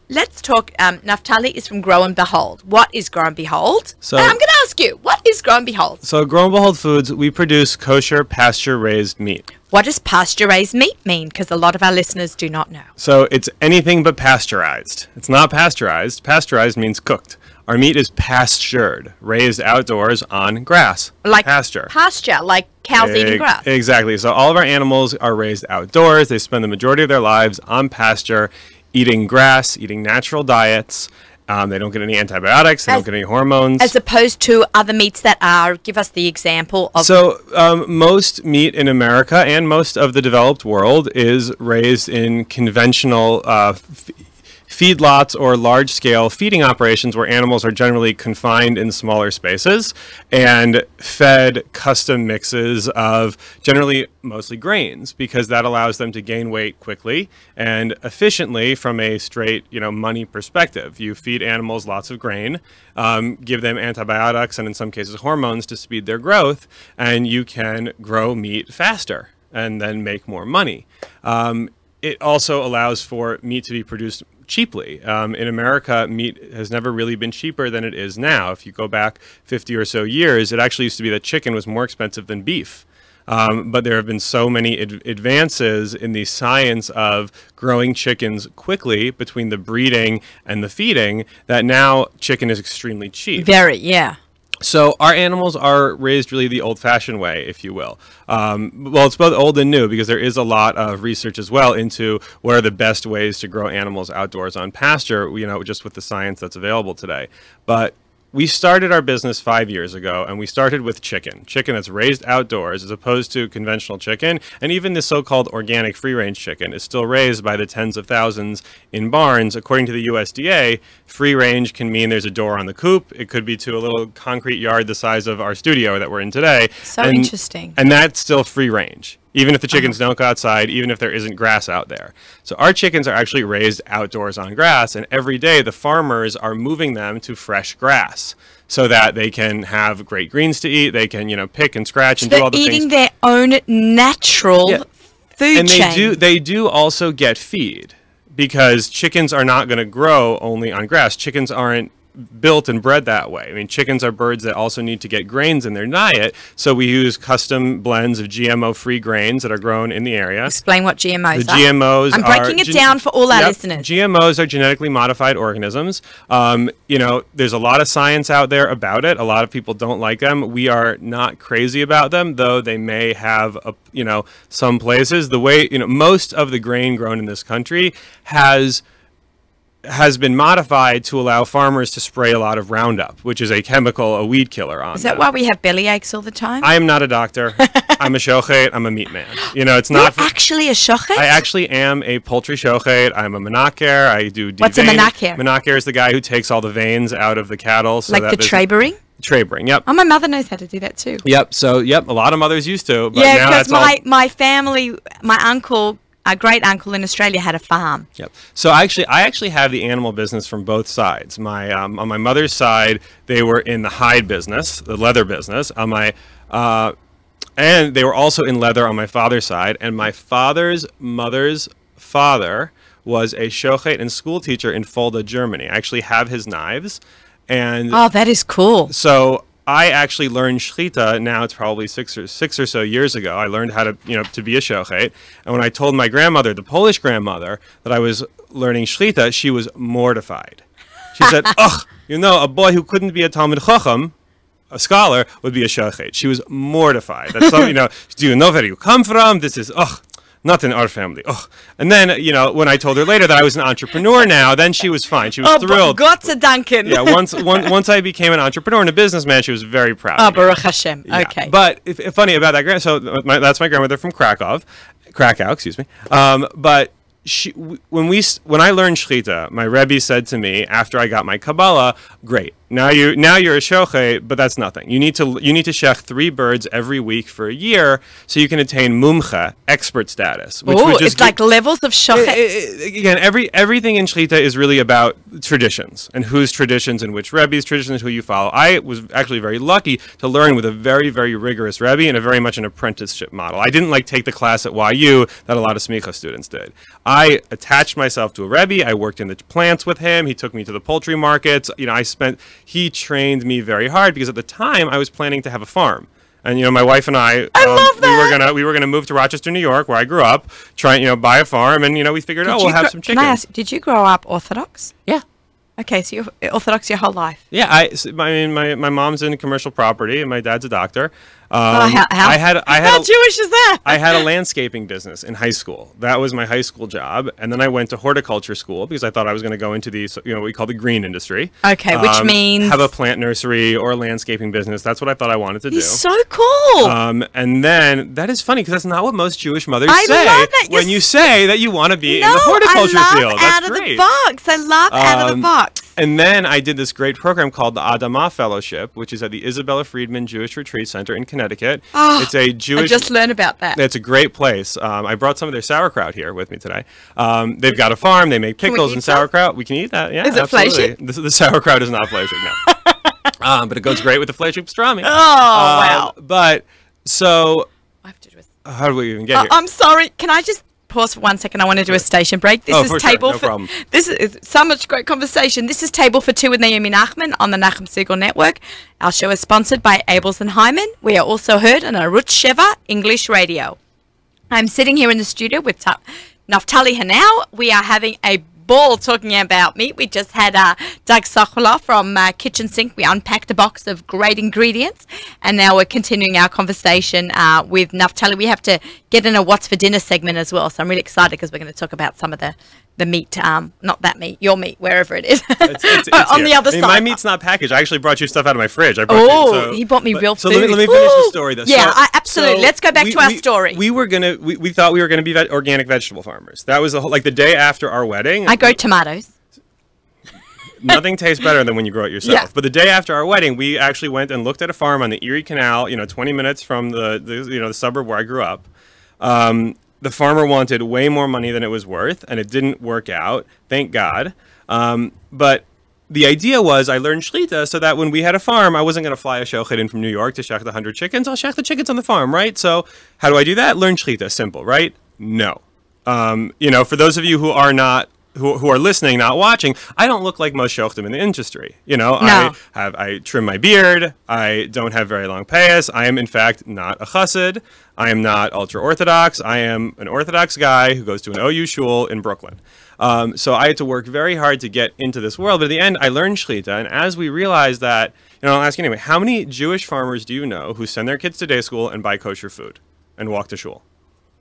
let's talk. Naftali is from Grow and Behold. What is Grow and Behold? So I'm going to ask you, what is Grow and Behold? So Grow and Behold Foods, we produce kosher pasture-raised meat. What does pasture-raised meat mean? Because a lot of our listeners do not know. So it's anything but pasteurized. It's not pasteurized. Pasteurized means cooked. Our meat is pastured, raised outdoors on grass. Like pasture. Pasture, like cows eating grass. Exactly. So all of our animals are raised outdoors. They spend the majority of their lives on pasture, eating grass, eating natural diets. They don't get any antibiotics. They don't get any hormones. As opposed to other meats that are, give us the example of. So most meat in America and most of the developed world is raised in conventional feedlots or large-scale feeding operations where animals are generally confined in smaller spaces and fed custom mixes of generally mostly grains because that allows them to gain weight quickly and efficiently from a straight, money perspective. You feed animals lots of grain, give them antibiotics and in some cases hormones to speed their growth, and you can grow meat faster and then make more money. It also allows for meat to be produced cheaply. In America, meat has never really been cheaper than it is now. If you go back 50 or so years, it actually used to be that chicken was more expensive than beef. But there have been so many advances in the science of growing chickens quickly between the breeding and the feeding that now chicken is extremely cheap. Very, yeah. So our animals are raised really the old-fashioned way, if you will. Well, it's both old and new because there is a lot of research as well into what are the best ways to grow animals outdoors on pasture, just with the science that's available today. But we started our business 5 years ago, and we started with chicken that's raised outdoors as opposed to conventional chicken. And even the so-called organic free-range chicken is still raised by the tens of thousands in barns. According to the USDA, free-range can mean there's a door on the coop. It could be to a little concrete yard the size of our studio that we're in today. So interesting. And that's still free-range. Even if the chickens don't go outside, even if there isn't grass out there. So our chickens are actually raised outdoors on grass, and every day the farmers are moving them to fresh grass so that they can have great greens to eat. They can, pick and scratch and do all the things. They're eating their own natural food chain. And they do also get feed because chickens are not going to grow only on grass. Chickens aren't built and bred that way. I mean, chickens are birds that also need to get grains in their diet, so we use custom blends of GMO-free grains that are grown in the area. Explain what GMOs are. The GMOs I'm breaking it down for all our listeners. GMOs are genetically modified organisms. There's a lot of science out there about it. A lot of people don't like them. We are not crazy about them, though they may have, some places. The way, most of the grain grown in this country has been modified to allow farmers to spray a lot of Roundup, which is a chemical, a weed killer on them. Is that why we have belly aches all the time? I am not a doctor. I'm a shochet. I'm a meat man. It's not... You're actually a shochet? I actually am a poultry shochet. I'm a menaker. I do deveining. What's a menaker? Menaker is the guy who takes all the veins out of the cattle. So like that the trabering? tray bring. Yep. Oh, my mother knows how to do that too. Yep. So, yep, a lot of mothers used to. But Yeah, now because that's my family, my uncle, our great uncle in Australia had a farm. Yep. So I actually have the animal business from both sides. My on my mother's side, they were in the hide business, the leather business. On my and they were also in leather on my father's side. And my father's mother's father was a shochet and school teacher in Fulda, Germany. I actually have his knives. And Oh, that is cool. so I actually learned shchita. Now it's probably six or so years ago. I learned how to, to be a shochet. And when I told my grandmother, the Polish grandmother, that I was learning shchita, she was mortified. She said, "Ugh, a boy who couldn't be a Talmid Chacham, a scholar, would be a shochet." She was mortified. That's something, do you know where you come from? This is, not in our family. Oh. And then, when I told her later that I was an entrepreneur now, then she was fine. She was thrilled. Gott sei Danken. Yeah, once I became an entrepreneur and a businessman, she was very proud. Oh, of me. Baruch Hashem. Yeah. Okay. But funny about that, so that's my grandmother from Krakow, excuse me. But when I learned shchita, my Rebbe said to me after I got my Kabbalah, "Great, now you're a shochet, but that's nothing. You need to shech 3 birds every week for a year so you can attain mumcha, expert status." Which would just it's like levels of shochet. Again, everything in shchita is really about traditions and whose traditions and which Rebbe's traditions, who you follow. I was actually very lucky to learn with a very, very rigorous Rebbe and a very much an apprenticeship model. I didn't take the class at YU that a lot of smicha students did. I attached myself to a Rebbe. I worked in the plants with him. He took me to the poultry markets. He trained me very hard because at the time I was planning to have a farm. And my wife and I love that. we were gonna move to Rochester, New York, where I grew up, try buy a farm, and we figured, we'll have some chickens. Can I ask, did you grow up Orthodox? Yeah. Okay, so you're Orthodox your whole life. Yeah, my mom's in commercial property and my dad's a doctor. How Jewish is that? I had a landscaping business in high school. That was my high school job, and then I went to horticulture school because I thought I was going to go into the what we call the green industry. Okay, which means have a plant nursery or a landscaping business. That's what I thought I wanted to do. So cool. And then that is funny because that's not what most Jewish mothers I say love that. when you say that you want to be in the horticulture field. That's great. I love out of the box. And then I did this great program called the Adama Fellowship, which is at the Isabella Friedman Jewish Retreat Center in Connecticut. Oh, it's a Jewish. I just learned about that. It's a great place. I brought some of their sauerkraut here with me today. They've got a farm. They make pickles and sauerkraut. We can eat that. Yeah, is it absolutely. The sauerkraut is not fleshig now, but it goes great with the fleshig pastrami. Oh wow! But so, I have to do a... how do we even get here? I'm sorry. Can I just pause for 1 second? I want to do a station break. This is table no problem. This is so much great conversation. This is Table for Two with Naomi Nachman on the Nachum Segal Network. Our show is sponsored by Abels and Hyman. We are also heard on Arutz Sheva English Radio. I'm sitting here in the studio with Naftali Hanau. We are having a ball talking about meat. We just had Doug Soclof from Kitchen Sink. We unpacked a box of great ingredients, and now we're continuing our conversation with Naftali. We have to get in a What's for Dinner segment as well, so I'm really excited because we're going to talk about some of the meat, not that meat, your meat, wherever it is, it's on the other side. My meat's not packaged. I actually brought you stuff out of my fridge. He bought me real food. So let me finish the story, though. Yeah, absolutely. Let's go back to our story. We thought we were gonna be organic vegetable farmers. That was the day after our wedding. I grow tomatoes. Nothing tastes better than when you grow it yourself. Yeah. But the day after our wedding, we actually went and looked at a farm on the Erie Canal, 20 minutes from the suburb where I grew up. The farmer wanted way more money than it was worth, and it didn't work out, thank God. But the idea was I learned shlita so that when we had a farm, I wasn't going to fly a shochet in from New York to shech the 100 chickens. I'll shech the chickens on the farm, right? So how do I do that? Learn shlita. Simple, right? No. For those of you who are not who are listening, not watching, I don't look like most shochtim in the industry. No. I trim my beard. I don't have very long payas. I am, in fact, not a chassid. I am not ultra-Orthodox. I am an Orthodox guy who goes to an OU shul in Brooklyn. So I had to work very hard to get into this world. But at the end, I learned shlita. And as we realized that, I'll ask you anyway, how many Jewish farmers do you know who send their kids to day school and buy kosher food and walk to shul?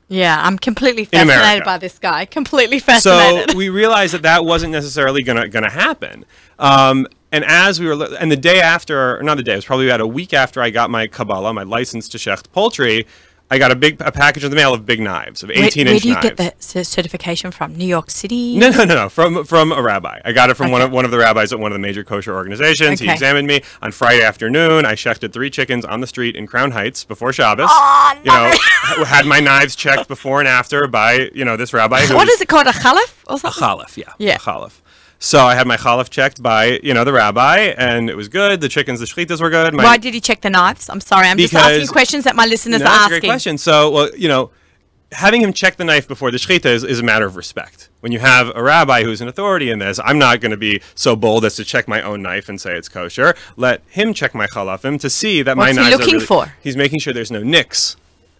Yeah, I'm completely fascinated by this guy. Completely fascinated. So we realized that wasn't necessarily gonna happen. And as we were, and the day after, not the day, it was probably about a week after I got my Kabbalah, my license to shecht poultry, I got a package in the mail of big knives, of 18-inch knives. Where do you get the certification from? New York City? No. From a rabbi. I got it from one of the rabbis at one of the major kosher organizations. Okay. He examined me on Friday afternoon. I shechted 3 chickens on the street in Crown Heights before Shabbos. Oh, no. Had my knives checked before and after by this rabbi. What is it called? A chalaf or something? A chalaf, yeah. A chalaf. So I had my chalaf checked by, the rabbi, and it was good. The chickens, the shchitas were good. Why did he check the knives? I'm sorry, I'm just asking questions that my listeners are asking. That's a great question. So, having him check the knife before the shchita is a matter of respect. When you have a rabbi who's an authority in this, I'm not going to be so bold as to check my own knife and say it's kosher. Let him check my chalafim to see that my knives are looking for? He's making sure there's no nicks.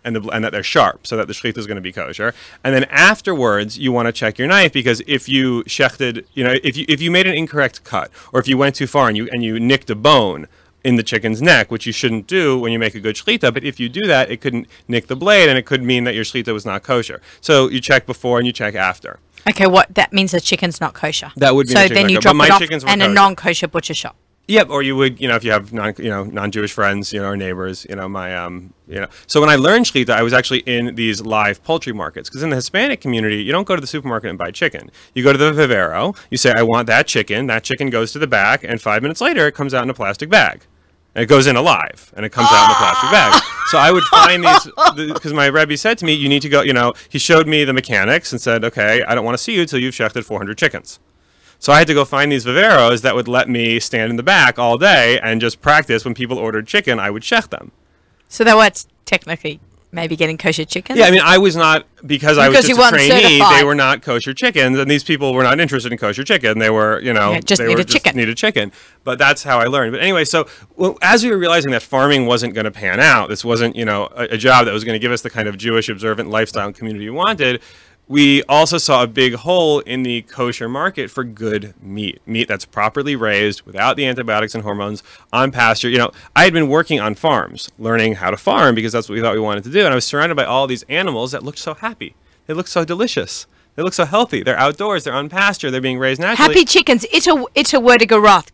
And that they're sharp, so that the shechita is going to be kosher. And then afterwards, you want to check your knife, because if you shechted, if you made an incorrect cut, or if you went too far and you nicked a bone in the chicken's neck, which you shouldn't do when you make a good shechita, but if you do that, it could nick the blade, and it could mean that your shechita was not kosher. So you check before and you check after. Okay, what that means the chicken's not kosher. That would mean so then you drop it off in a non-kosher butcher shop. Yep, or you would, if you have non-Jewish friends, or neighbors, So when I learned shechita, I was actually in these live poultry markets, because in the Hispanic community, you don't go to the supermarket and buy chicken. You go to the vivero, you say, I want that chicken goes to the back, and 5 minutes later, it comes out in a plastic bag. And it goes in alive, and it comes out in a plastic bag. So I would find these, because my Rebbe said to me, you need to go, he showed me the mechanics and said, okay, I don't want to see you until you've shechted 400 chickens. So I had to go find these viveros that would let me stand in the back all day and just practice. When people ordered chicken, I would shech them. So they were technically maybe getting kosher chickens? Yeah, I mean, I was not, because I was just a trainee, certified. They were not kosher chickens, and these people were not interested in kosher chicken. They were, just needed chicken. But that's how I learned. But anyway, so as we were realizing that farming wasn't going to pan out, this wasn't, a job that was going to give us the kind of Jewish observant lifestyle and community we wanted, we also saw a big hole in the kosher market for good meat that's properly raised without the antibiotics and hormones on pasture. I had been working on farms, learning how to farm, because that's what we thought we wanted to do. And I was surrounded by all these animals that looked so happy. They looked so delicious. They look so healthy. They're outdoors. They're on pasture. They're being raised naturally. Happy chickens. It's a word of Garoth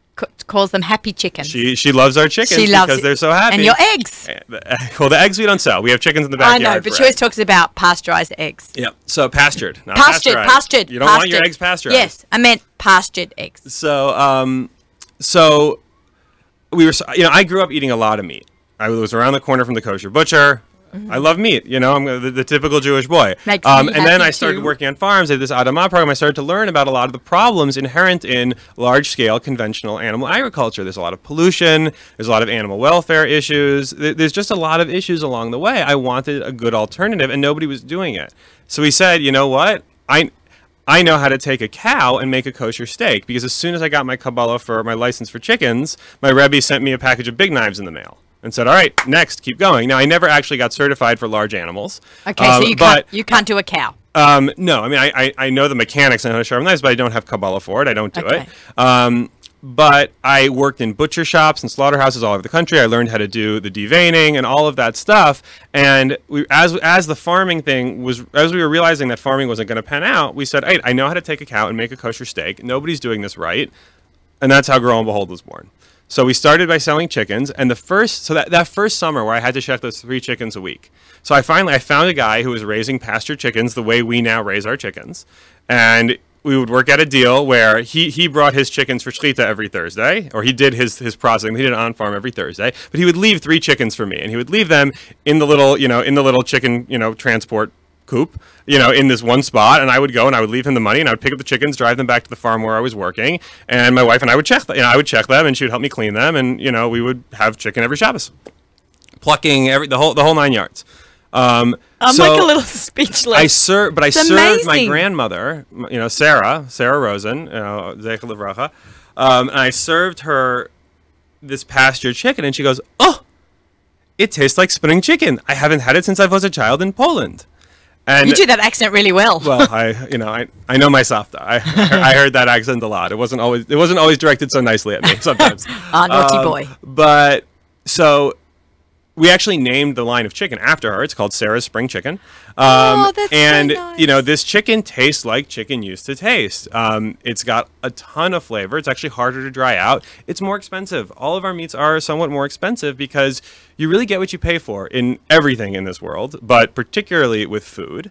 calls them happy chickens. She loves our chickens because they're so happy. And your eggs. Well, the eggs we don't sell. We have chickens in the backyard. I know, but she always talks about pasteurized eggs. Yeah. So pastured, not pastured. You don't want your eggs pasteurized. Yes, I meant pastured eggs. So, so we were. I grew up eating a lot of meat. I was around the corner from the kosher butcher. I love meat, I'm the typical Jewish boy. And then I started working on farms. I did this Adamah program. I started to learn about a lot of the problems inherent in large-scale conventional animal agriculture. There's a lot of pollution. There's a lot of animal welfare issues. There's just a lot of issues along the way. I wanted a good alternative, and nobody was doing it. So we said, you know what? I know how to take a cow and make a kosher steak, because as soon as I got my Kabbalah for my license for chickens, my Rebbe sent me a package of big knives in the mail. And said, all right, next, keep going. Now, I never actually got certified for large animals. Okay, so you can't do a cow. No, I mean, I know the mechanics and how to sharpen knives, but I don't have Kabbalah for it. I don't do it. But I worked in butcher shops and slaughterhouses all over the country. I learned how to do the deveining and all of that stuff. And as the farming thing was, as we were realizing that farming wasn't going to pan out, we said, hey, I know how to take a cow and make a kosher steak. Nobody's doing this right. And that's how Grow and Behold was born. So we started by selling chickens, and that first summer where I had to check those 3 chickens a week. So I found a guy who was raising pasture chickens the way we now raise our chickens, and we would work out a deal where he brought his chickens for shechita every Thursday, or he did his processing. He did it on farm every Thursday, but he would leave 3 chickens for me, and he would leave them in the little chicken transport coop, in this one spot, and I would go and I would leave him the money, and I would pick up the chickens, drive them back to the farm where I was working, and my wife and I would check them. I would check them, and she would help me clean them, and we would have chicken every Shabbos, plucking the whole 9 yards. I'm like a little speechless. I served my grandmother, Sarah Rosen, Segal Livracha, and I served her this pastured chicken, and she goes, "Oh, it tastes like spring chicken. I haven't had it since I was a child in Poland." And you do that accent really well. Well, I know my Savta. I heard that accent a lot. It wasn't always directed so nicely at me sometimes. Naughty boy. But so we actually named the line of chicken after her. It's called Sarah's Spring Chicken. Oh, that's so nice. You know, this chicken tastes like chicken used to taste. It's got a ton of flavor. It's actually harder to dry out. It's more expensive. All of our meats are somewhat more expensive because you really get what you pay for in everything in this world, but particularly with food.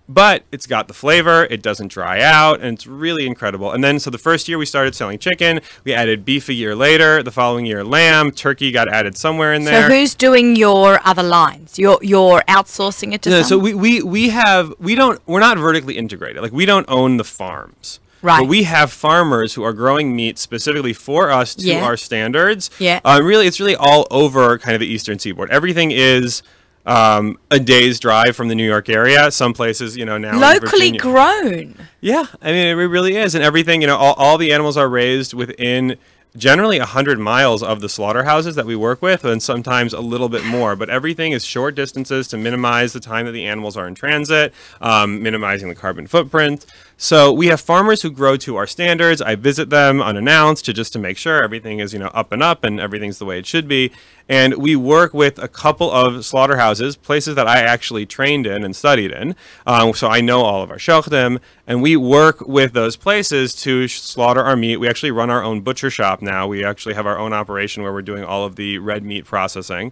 But it's got the flavor, it doesn't dry out, and it's really incredible. And then, so the first year we started selling chicken, we added beef a year later, the following year lamb, turkey got added somewhere in there. So who's doing your other lines? You're outsourcing it to No, so someone? we're not vertically integrated. Like, we don't own the farms. Right. But we have farmers who are growing meat specifically for us to our standards. Yeah. It's really all over kind of the eastern seaboard. Everything is a day's drive from the New York area. Some places, you know, now Locally in Virginia. grown. Yeah, I mean, it really is. And everything, you know, all the animals are raised within generally 100 miles of the slaughterhouses that we work with, and sometimes a little bit more. But everything is short distances to minimize the time that the animals are in transit, minimizing the carbon footprint. So we have farmers who grow to our standards. I visit them unannounced just to make sure everything is, you know, up and everything's the way it should be. And we work with a couple of slaughterhouses, places that I actually trained in and studied in. So I know all of our shochtim, and we work with those places to slaughter our meat. We actually run our own butcher shop now. We actually have our own operation where we're doing all of the red meat processing.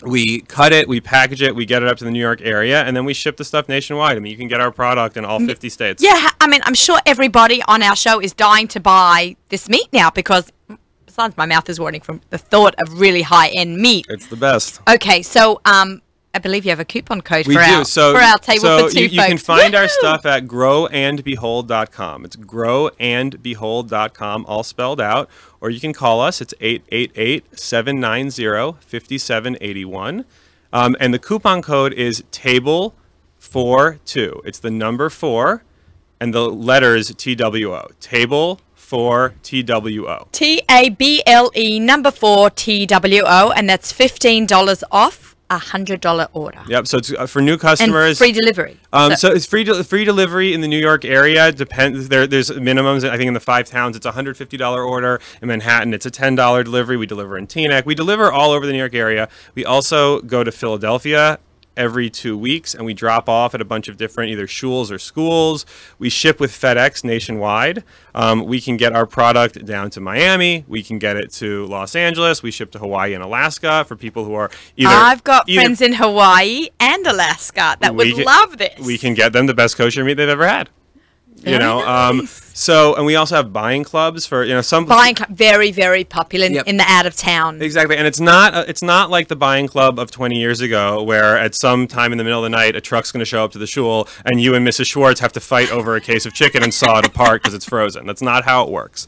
We cut it, we package it, we get it up to the New York area, and then we ship the stuff nationwide. I mean, you can get our product in all 50 states. Yeah, I mean, I'm sure everybody on our show is dying to buy this meat now because, besides my mouth is watering from the thought of really high-end meat. It's the best. Okay, so I believe you have a coupon code for our table for two you folks. can find our stuff at growandbehold.com. It's growandbehold.com, all spelled out. Or you can call us. It's 888-790-5781. And the coupon code is table42. It's the number 4 and the letters TWO. Table 4 TWO. TABLE number 4 TWO, and that's $15 off $100 order. Yep. So it's for new customers. And free delivery. So it's free delivery in the New York area. Depends. There's minimums. I think in the 5 towns it's a $150 order. In Manhattan it's a $10 delivery. We deliver in Teaneck. We deliver all over the New York area. We also go to Philadelphia every 2 weeks, and we drop off at a bunch of different either shuls or schools. We ship with FedEx nationwide. We can get our product down to Miami. We can get it to Los Angeles. We ship to Hawaii and Alaska for people who are I've got friends in Hawaii and Alaska that would love this. We can get them the best kosher meat they've ever had. Very nice. And we also have buying clubs for, you know, some very, very popular in the out of town. Exactly, and it's not like the buying club of 20 years ago, where at some time in the middle of the night a truck's going to show up to the shul, and you and Mrs. Schwartz have to fight over a case of chicken and saw it apart because it's frozen. That's not how it works.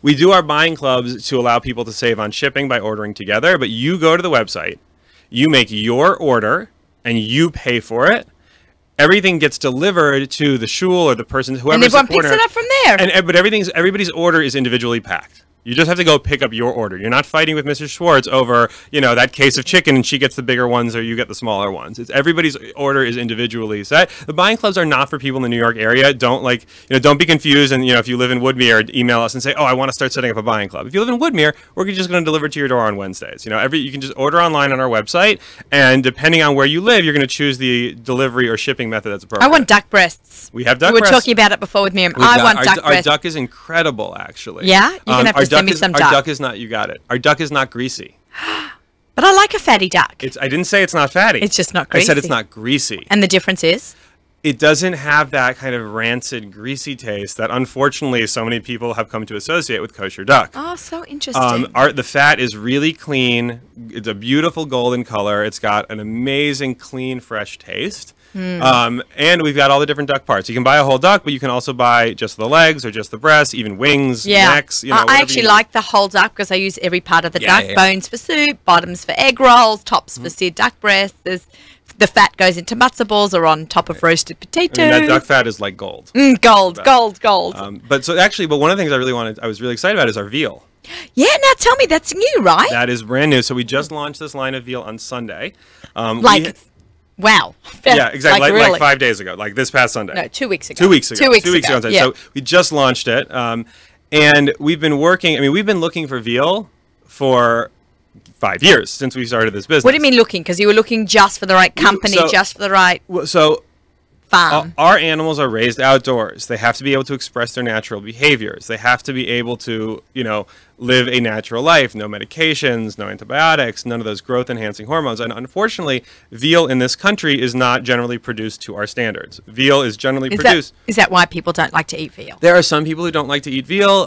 We do our buying clubs to allow people to save on shipping by ordering together, but you go to the website, you make your order, and you pay for it. Everything gets delivered to the shul or the person, whoever's and everyone picks it up from there. But everybody's order is individually packed. You just have to go pick up your order. You're not fighting with Mrs. Schwartz over, you know, that case of chicken and she gets the bigger ones or you get the smaller ones. It's everybody's order is individually set. The buying clubs are not for people in the New York area. Don't don't be confused. And, you know, if you live in Woodmere, email us and say, oh, I want to start setting up a buying club. If you live in Woodmere, we're just going to deliver to your door on Wednesdays. You know, you can just order online on our website, and depending on where you live, you're going to choose the delivery or shipping method that's appropriate. I want duck breasts. We have duck breasts. We were breasts. talking about it before with Miriam. I want duck breasts. Our duck is incredible, actually. Yeah? You're going to have to send me some duck. Our duck is not, you got it. Our duck is not greasy. But I like a fatty duck. I didn't say it's not fatty. It's just not greasy. I said it's not greasy. And the difference is? It doesn't have that kind of rancid, greasy taste that unfortunately so many people have come to associate with kosher duck. Oh, so interesting. The fat is really clean. It's a beautiful golden color. It's got an amazing, clean, fresh taste. And we've got all the different duck parts. You can buy a whole duck, but you can also buy just the legs or just the breasts, even wings, necks. You know, I actually like the whole duck because I use every part of the duck. Bones for soup, bottoms for egg rolls, tops for seared duck breasts. The fat goes into matzo balls or on top of roasted potatoes. I mean, that duck fat is like gold. Gold. But one of the things I was really excited about is our veal. Yeah, now tell me, that's new, right? That is brand new. So we just launched this line of veal on Sunday. Wow. Yeah, exactly. Really? Like 5 days ago, like this past Sunday. No, 2 weeks ago. 2 weeks ago. 2 weeks ago. Yeah. So we just launched it. And we've been looking for veal for 5 years since we started this business. What do you mean looking? Because you were looking just for the right company, just for the right farm. Our animals are raised outdoors. They have to be able to express their natural behaviors. They have to be able to, live a natural life. No medications, no antibiotics, none of those growth-enhancing hormones. And unfortunately, veal in this country is not generally produced to our standards. Veal is generally produced. Is that why people don't like to eat veal? There are some people who don't like to eat veal.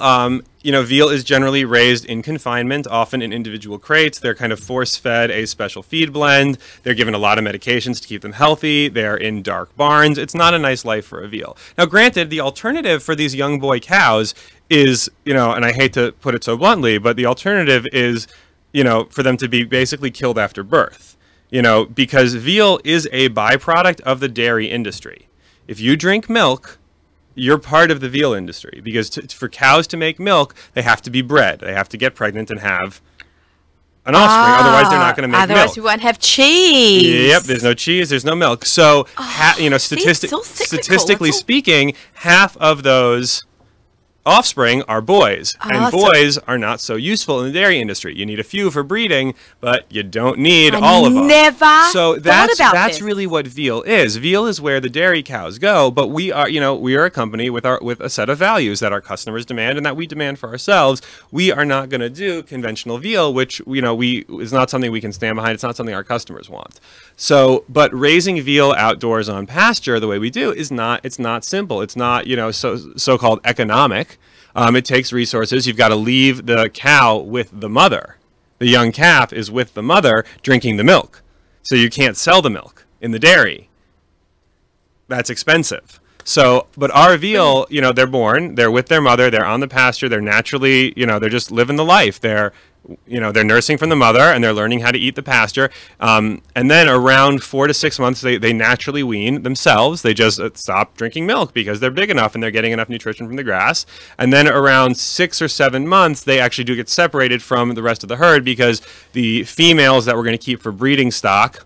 Veal is generally raised in confinement, often in individual crates. They're kind of force-fed a special feed blend. They're given a lot of medications to keep them healthy. They're in dark barns. It's not a nice life for a veal. Now, granted, the alternative for these young boy cows is, and I hate to put it so bluntly, but the alternative is, for them to be basically killed after birth, because veal is a byproduct of the dairy industry. If you drink milk, you're part of the veal industry, because for cows to make milk, they have to be bred. They have to get pregnant and have an offspring. Otherwise, they're not going to make milk. Otherwise, we won't have cheese. Yep, there's no cheese, there's no milk. So, statistically speaking, half of those offspring are boys, and boys are not so useful in the dairy industry. You need a few for breeding, but you don't need all of them. So that's really what veal is. Veal is where the dairy cows go, but we are a company with a set of values that our customers demand and that we demand for ourselves. We are not going to do conventional veal, which is not something we can stand behind. It's not something our customers want. So, but raising veal outdoors on pasture the way we do it's not simple. It's not, so-called economic. It takes resources. You've got to leave the cow with the mother. The young calf is with the mother drinking the milk. So you can't sell the milk in the dairy. That's expensive. So, but our veal, they're born, they're with their mother, they're on the pasture, they're naturally, they're just living the life. They're nursing from the mother and they're learning how to eat the pasture. And then around 4 to 6 months, they naturally wean themselves. They just stop drinking milk because they're big enough and they're getting enough nutrition from the grass. And then around 6 or 7 months, they actually do get separated from the rest of the herd because the females that we're going to keep for breeding stock,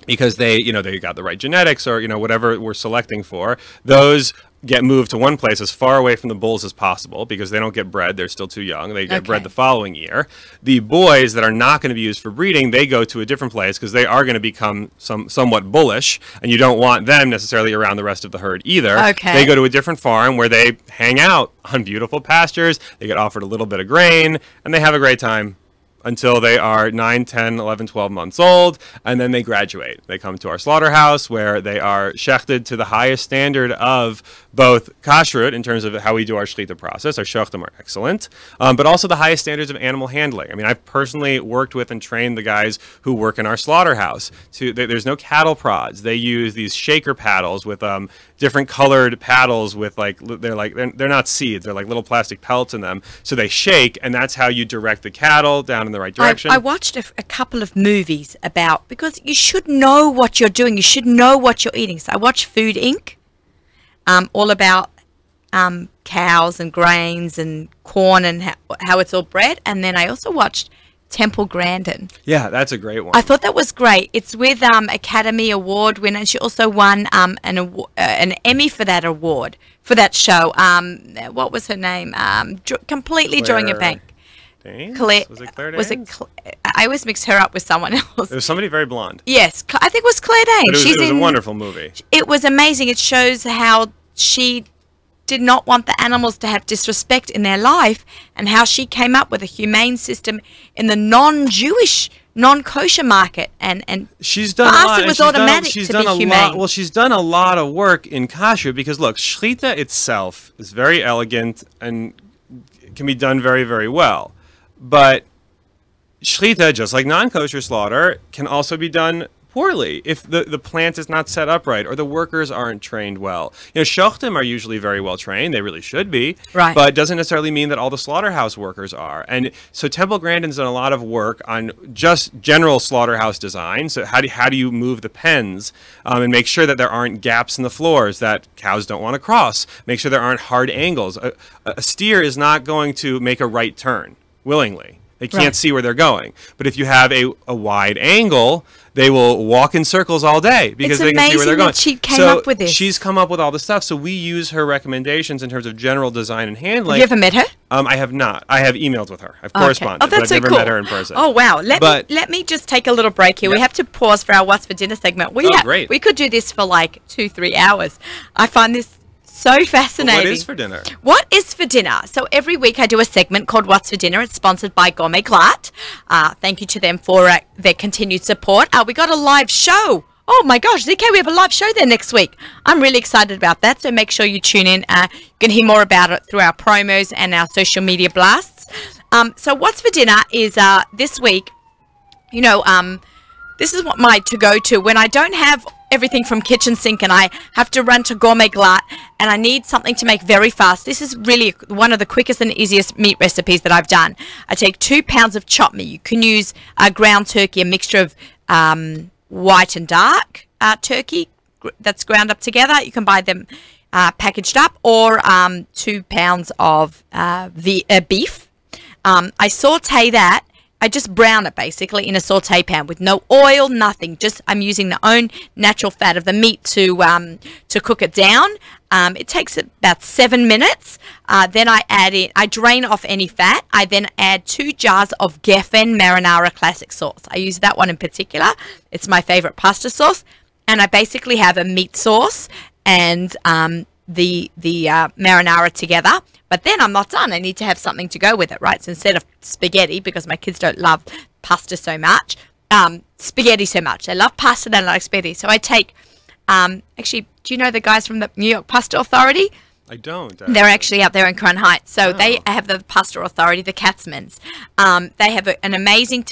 because they got the right genetics or, whatever we're selecting for, those get moved to one place as far away from the bulls as possible because they don't get bred. They're still too young. They get bred the following year. The boys that are not going to be used for breeding, they go to a different place because they are going to become somewhat bullish, and you don't want them necessarily around the rest of the herd either. They go to a different farm where they hang out on beautiful pastures. They get offered a little bit of grain, and they have a great time until they are 9, 10, 11, 12 months old, and then they graduate. They come to our slaughterhouse where they are shechted to the highest standard of both kashrut in terms of how we do our shlita process. Our shochtim are excellent, but also the highest standards of animal handling. I mean, I've personally worked with and trained the guys who work in our slaughterhouse. There's no cattle prods. They use these shaker paddles with different colored paddles with they're not seeds. They're like little plastic pellets in them. So they shake, and that's how you direct the cattle down in the right direction. I watched a couple of movies because you should know what you're doing. You should know what you're eating. So I watched Food Inc. All about cows and grains and corn and how it's all bred. And then I also watched Temple Grandin. Yeah, that's a great one. I thought that was great. It's with Academy Award winner, and she also won an Emmy for that award, for that show. What was her name? Completely drawing a blank. Claire, was it Claire Danes? I always mix her up with someone else. It was somebody very blonde. Yes, I think it was Claire Danes. It was a wonderful movie. It was amazing. It shows how she did not want the animals to have disrespect in their life, and how she came up with a humane system in the non-Jewish, non-kosher market. And she's done a lot. It was automatic to be humane. Well, she's done a lot of work in kasher because look, shlita itself is very elegant and can be done very, very well. But shlita, just like non-kosher slaughter, can also be done poorly if the plant is not set up right or the workers aren't trained well. Shochtim are usually very well trained. They really should be. Right. But it doesn't necessarily mean that all the slaughterhouse workers are. And so Temple Grandin's done a lot of work on just general slaughterhouse design. So how do you move the pens and make sure that there aren't gaps in the floors that cows don't want to cross. Make sure there aren't hard angles. A steer is not going to make a right turn willingly. They can't see where they're going. But if you have a wide angle, they will walk in circles all day because they can see where they're going. She came up with this. She's come up with all the stuff. So we use her recommendations in terms of general design and handling. Have you ever met her? I have not. I have emailed with her. I've corresponded, Oh, that's but so I've never cool. met her in person. Oh, wow. Let me just take a little break here. We have to pause for our What's for Dinner segment. Great. We could do this for like 2-3 hours. I find this so fascinating. What is for dinner? What is for dinner? So every week I do a segment called What's for Dinner. It's sponsored by Gourmet Glatt. Thank you to them for their continued support. We got a live show. Oh my gosh, ZK, we have a live show there next week. I'm really excited about that, so make sure you tune in. You can hear more about it through our promos and our social media blasts. So What's for Dinner is this week, this is what my to-go-to when I don't have everything from kitchen sink and I have to run to Gourmet Glatt and I need something to make very fast. This is really one of the quickest and easiest meat recipes that I've done. I take 2 pounds of chopped meat. You can use ground turkey, a mixture of white and dark turkey that's ground up together. You can buy them packaged up, or 2 pounds of beef. I saute that. I just brown it basically in a saute pan with no oil, nothing. Just I'm using the own natural fat of the meat to cook it down. It takes about 7 minutes. Then I drain off any fat. I then add 2 jars of Geffen marinara classic sauce. I use that one in particular. It's my favorite pasta sauce. And I basically have a meat sauce and the marinara together. But then I'm not done. I need to have something to go with it, right? So instead of spaghetti, because my kids don't love pasta so much, spaghetti so much. They love pasta, they don't like spaghetti. So I take, actually, do you know the guys from the New York Pasta Authority? I don't. They're actually out there in Crown Heights. So they have the Pasta Authority, the KITCHNs. They have an amazing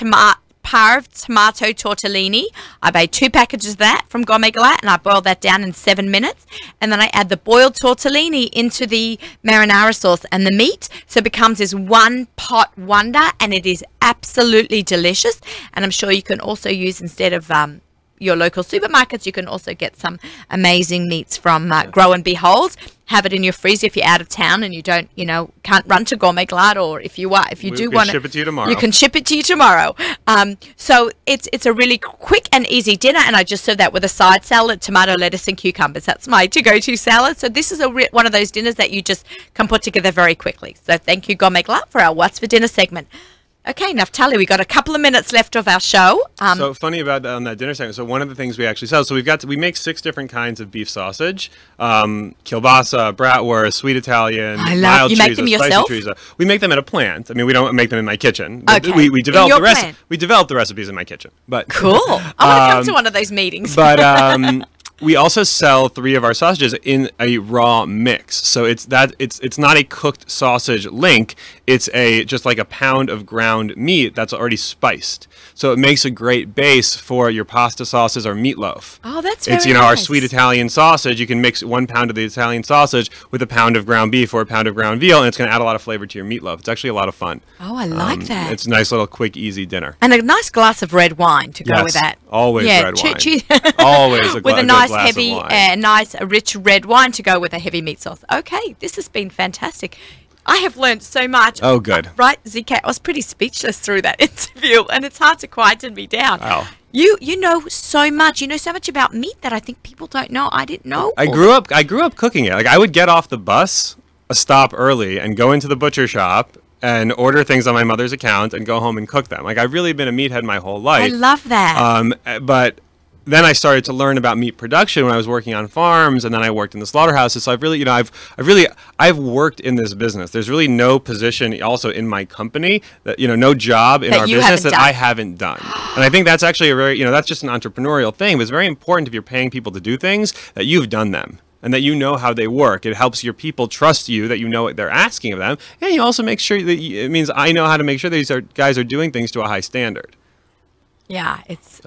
parved tomato tortellini. I made 2 packages of that from Gourmet Glatt and I boiled that down in 7 minutes. And then I add the boiled tortellini into the marinara sauce and the meat. So it becomes this one pot wonder and it is absolutely delicious. And I'm sure you can also use, instead of your local supermarkets, you can also get some amazing meats from Grow and Behold. Have it in your freezer if you're out of town and you don't, can't run to Gourmet Glatt, or if you do want to ship it to you tomorrow. You can ship it to you tomorrow. So it's a really quick and easy dinner, and I just serve that with a side salad, tomato, lettuce, and cucumbers. That's my to-go-to salad. So this is one of those dinners that you just can put together very quickly. So thank you, Gourmet Glatt, for our What's for Dinner segment. Okay, Naftali, we got a couple of minutes left of our show. So funny about on that dinner segment. So one of the things we actually sell. So we make 6 different kinds of beef sausage: kielbasa, bratwurst, sweet Italian, mild you make them chorizo, yourself? spicy chorizo. We make them at a plant. I mean, we don't make them in my kitchen. Okay. We develop In your the plant? We develop the recipes in my kitchen. But Cool. I want to come to one of those meetings. But we also sell 3 of our sausages in a raw mix. So it's not a cooked sausage link. It's just like a pound of ground meat that's already spiced. So it makes a great base for your pasta sauces or meatloaf. Oh, that's very It's nice. our sweet Italian sausage. You can mix 1 pound of the Italian sausage with a pound of ground beef or a pound of ground veal, and it's going to add a lot of flavor to your meatloaf. It's actually a lot of fun. Oh, I like that. It's a nice little quick, easy dinner. And a nice glass of red wine to go Yes, with that. always red wine. With Always a good nice glass of heavy, wine. nice rich red wine to go with a heavy meat sauce. Okay, this has been fantastic. I have learned so much. Oh, good. Right, ZK, I was pretty speechless through that interview, and it's hard to quieten me down. Wow. You know so much. You know so much about meat that I think people don't know. I didn't know. I grew up cooking it. Like, I would get off the bus, a stop early, and go into the butcher shop and order things on my mother's account and go home and cook them. Like, I've really been a meathead my whole life. I love that. But then I started to learn about meat production when I was working on farms, and then I worked in the slaughterhouses. So I've really, I've worked in this business. There's really no position also in my company that, no job in That our you business haven't that done. I haven't done. And I think that's actually a very, that's just an entrepreneurial thing, but it's very important if you're paying people to do things that you've done them and that you know how they work. It helps your people trust you, that you know what they're asking of them. And you also make sure that it means I know how to make sure these guys are doing things to a high standard. Yeah, it's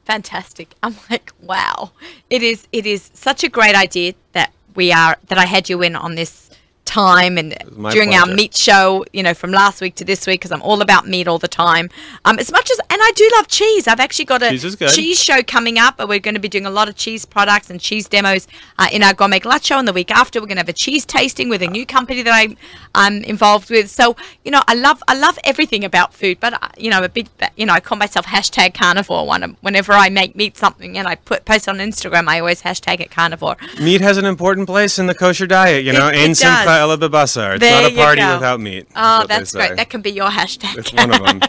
fantastic. I'm like, wow. It is such a great idea that I had you in on this time and during our meat show, from last week to this week, because I'm all about meat all the time. As much as, and I do love cheese. I've actually got a cheese show coming up, and we're going to be doing a lot of cheese products and cheese demos in our Gourmet Glatt show. And the week after, we're going to have a cheese tasting with a new company that I'm involved with. So, I love everything about food, but I call myself #carnivore. Whenever I make meat something and I post on Instagram, I always hashtag it carnivore. Meat has an important place in the kosher diet, It in does. ela bebasar. It's There not a you party go. without meat. Oh, that's great. That can be your hashtag. It's one of them.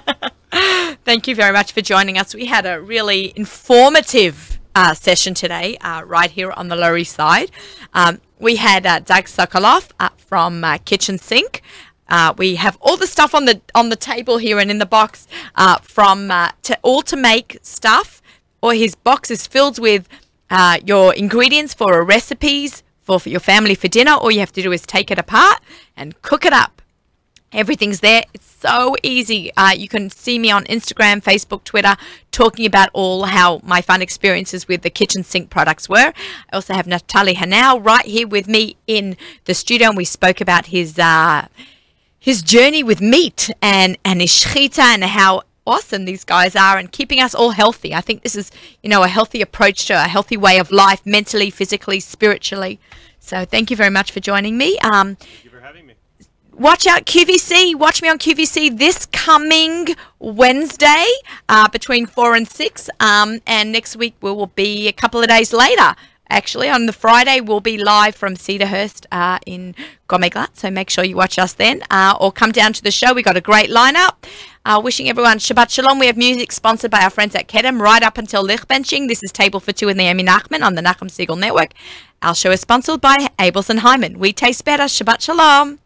Thank you very much for joining us. We had a really informative session today, right here on the Lower East Side. We had Doug Soclof from KITCHN SYNCH. We have all the stuff on the table here and in the box from to make stuff. Or his box is filled with your ingredients for recipes for your family for dinner. All you have to do is take it apart and cook it up. Everything's there. It's so easy. You can see me on Instagram, Facebook, Twitter, talking about how my fun experiences with the KITCHN SYNCH products were. I also have Naftali Hanau right here with me in the studio, and we spoke about his journey with meat and his shechita and how awesome these guys are and keeping us all healthy. I think this is, a healthy approach to a healthy way of life, mentally, physically, spiritually. So thank you very much for joining me. Thank you for having me. Watch out, QVC. Watch me on QVC this coming Wednesday between 4 and 6. And next week we will be a couple of days later. Actually, on the Friday, we'll be live from Cedarhurst in Gomeglat. So make sure you watch us then or come down to the show. We got a great lineup. Wishing everyone Shabbat Shalom. We have music sponsored by our friends at KITCHN right up until Lichtbenching. This is Table for Two with Naomi Nachman on the Nachum Segal Network. Our show is sponsored by Abels and Hyman. We taste better. Shabbat Shalom.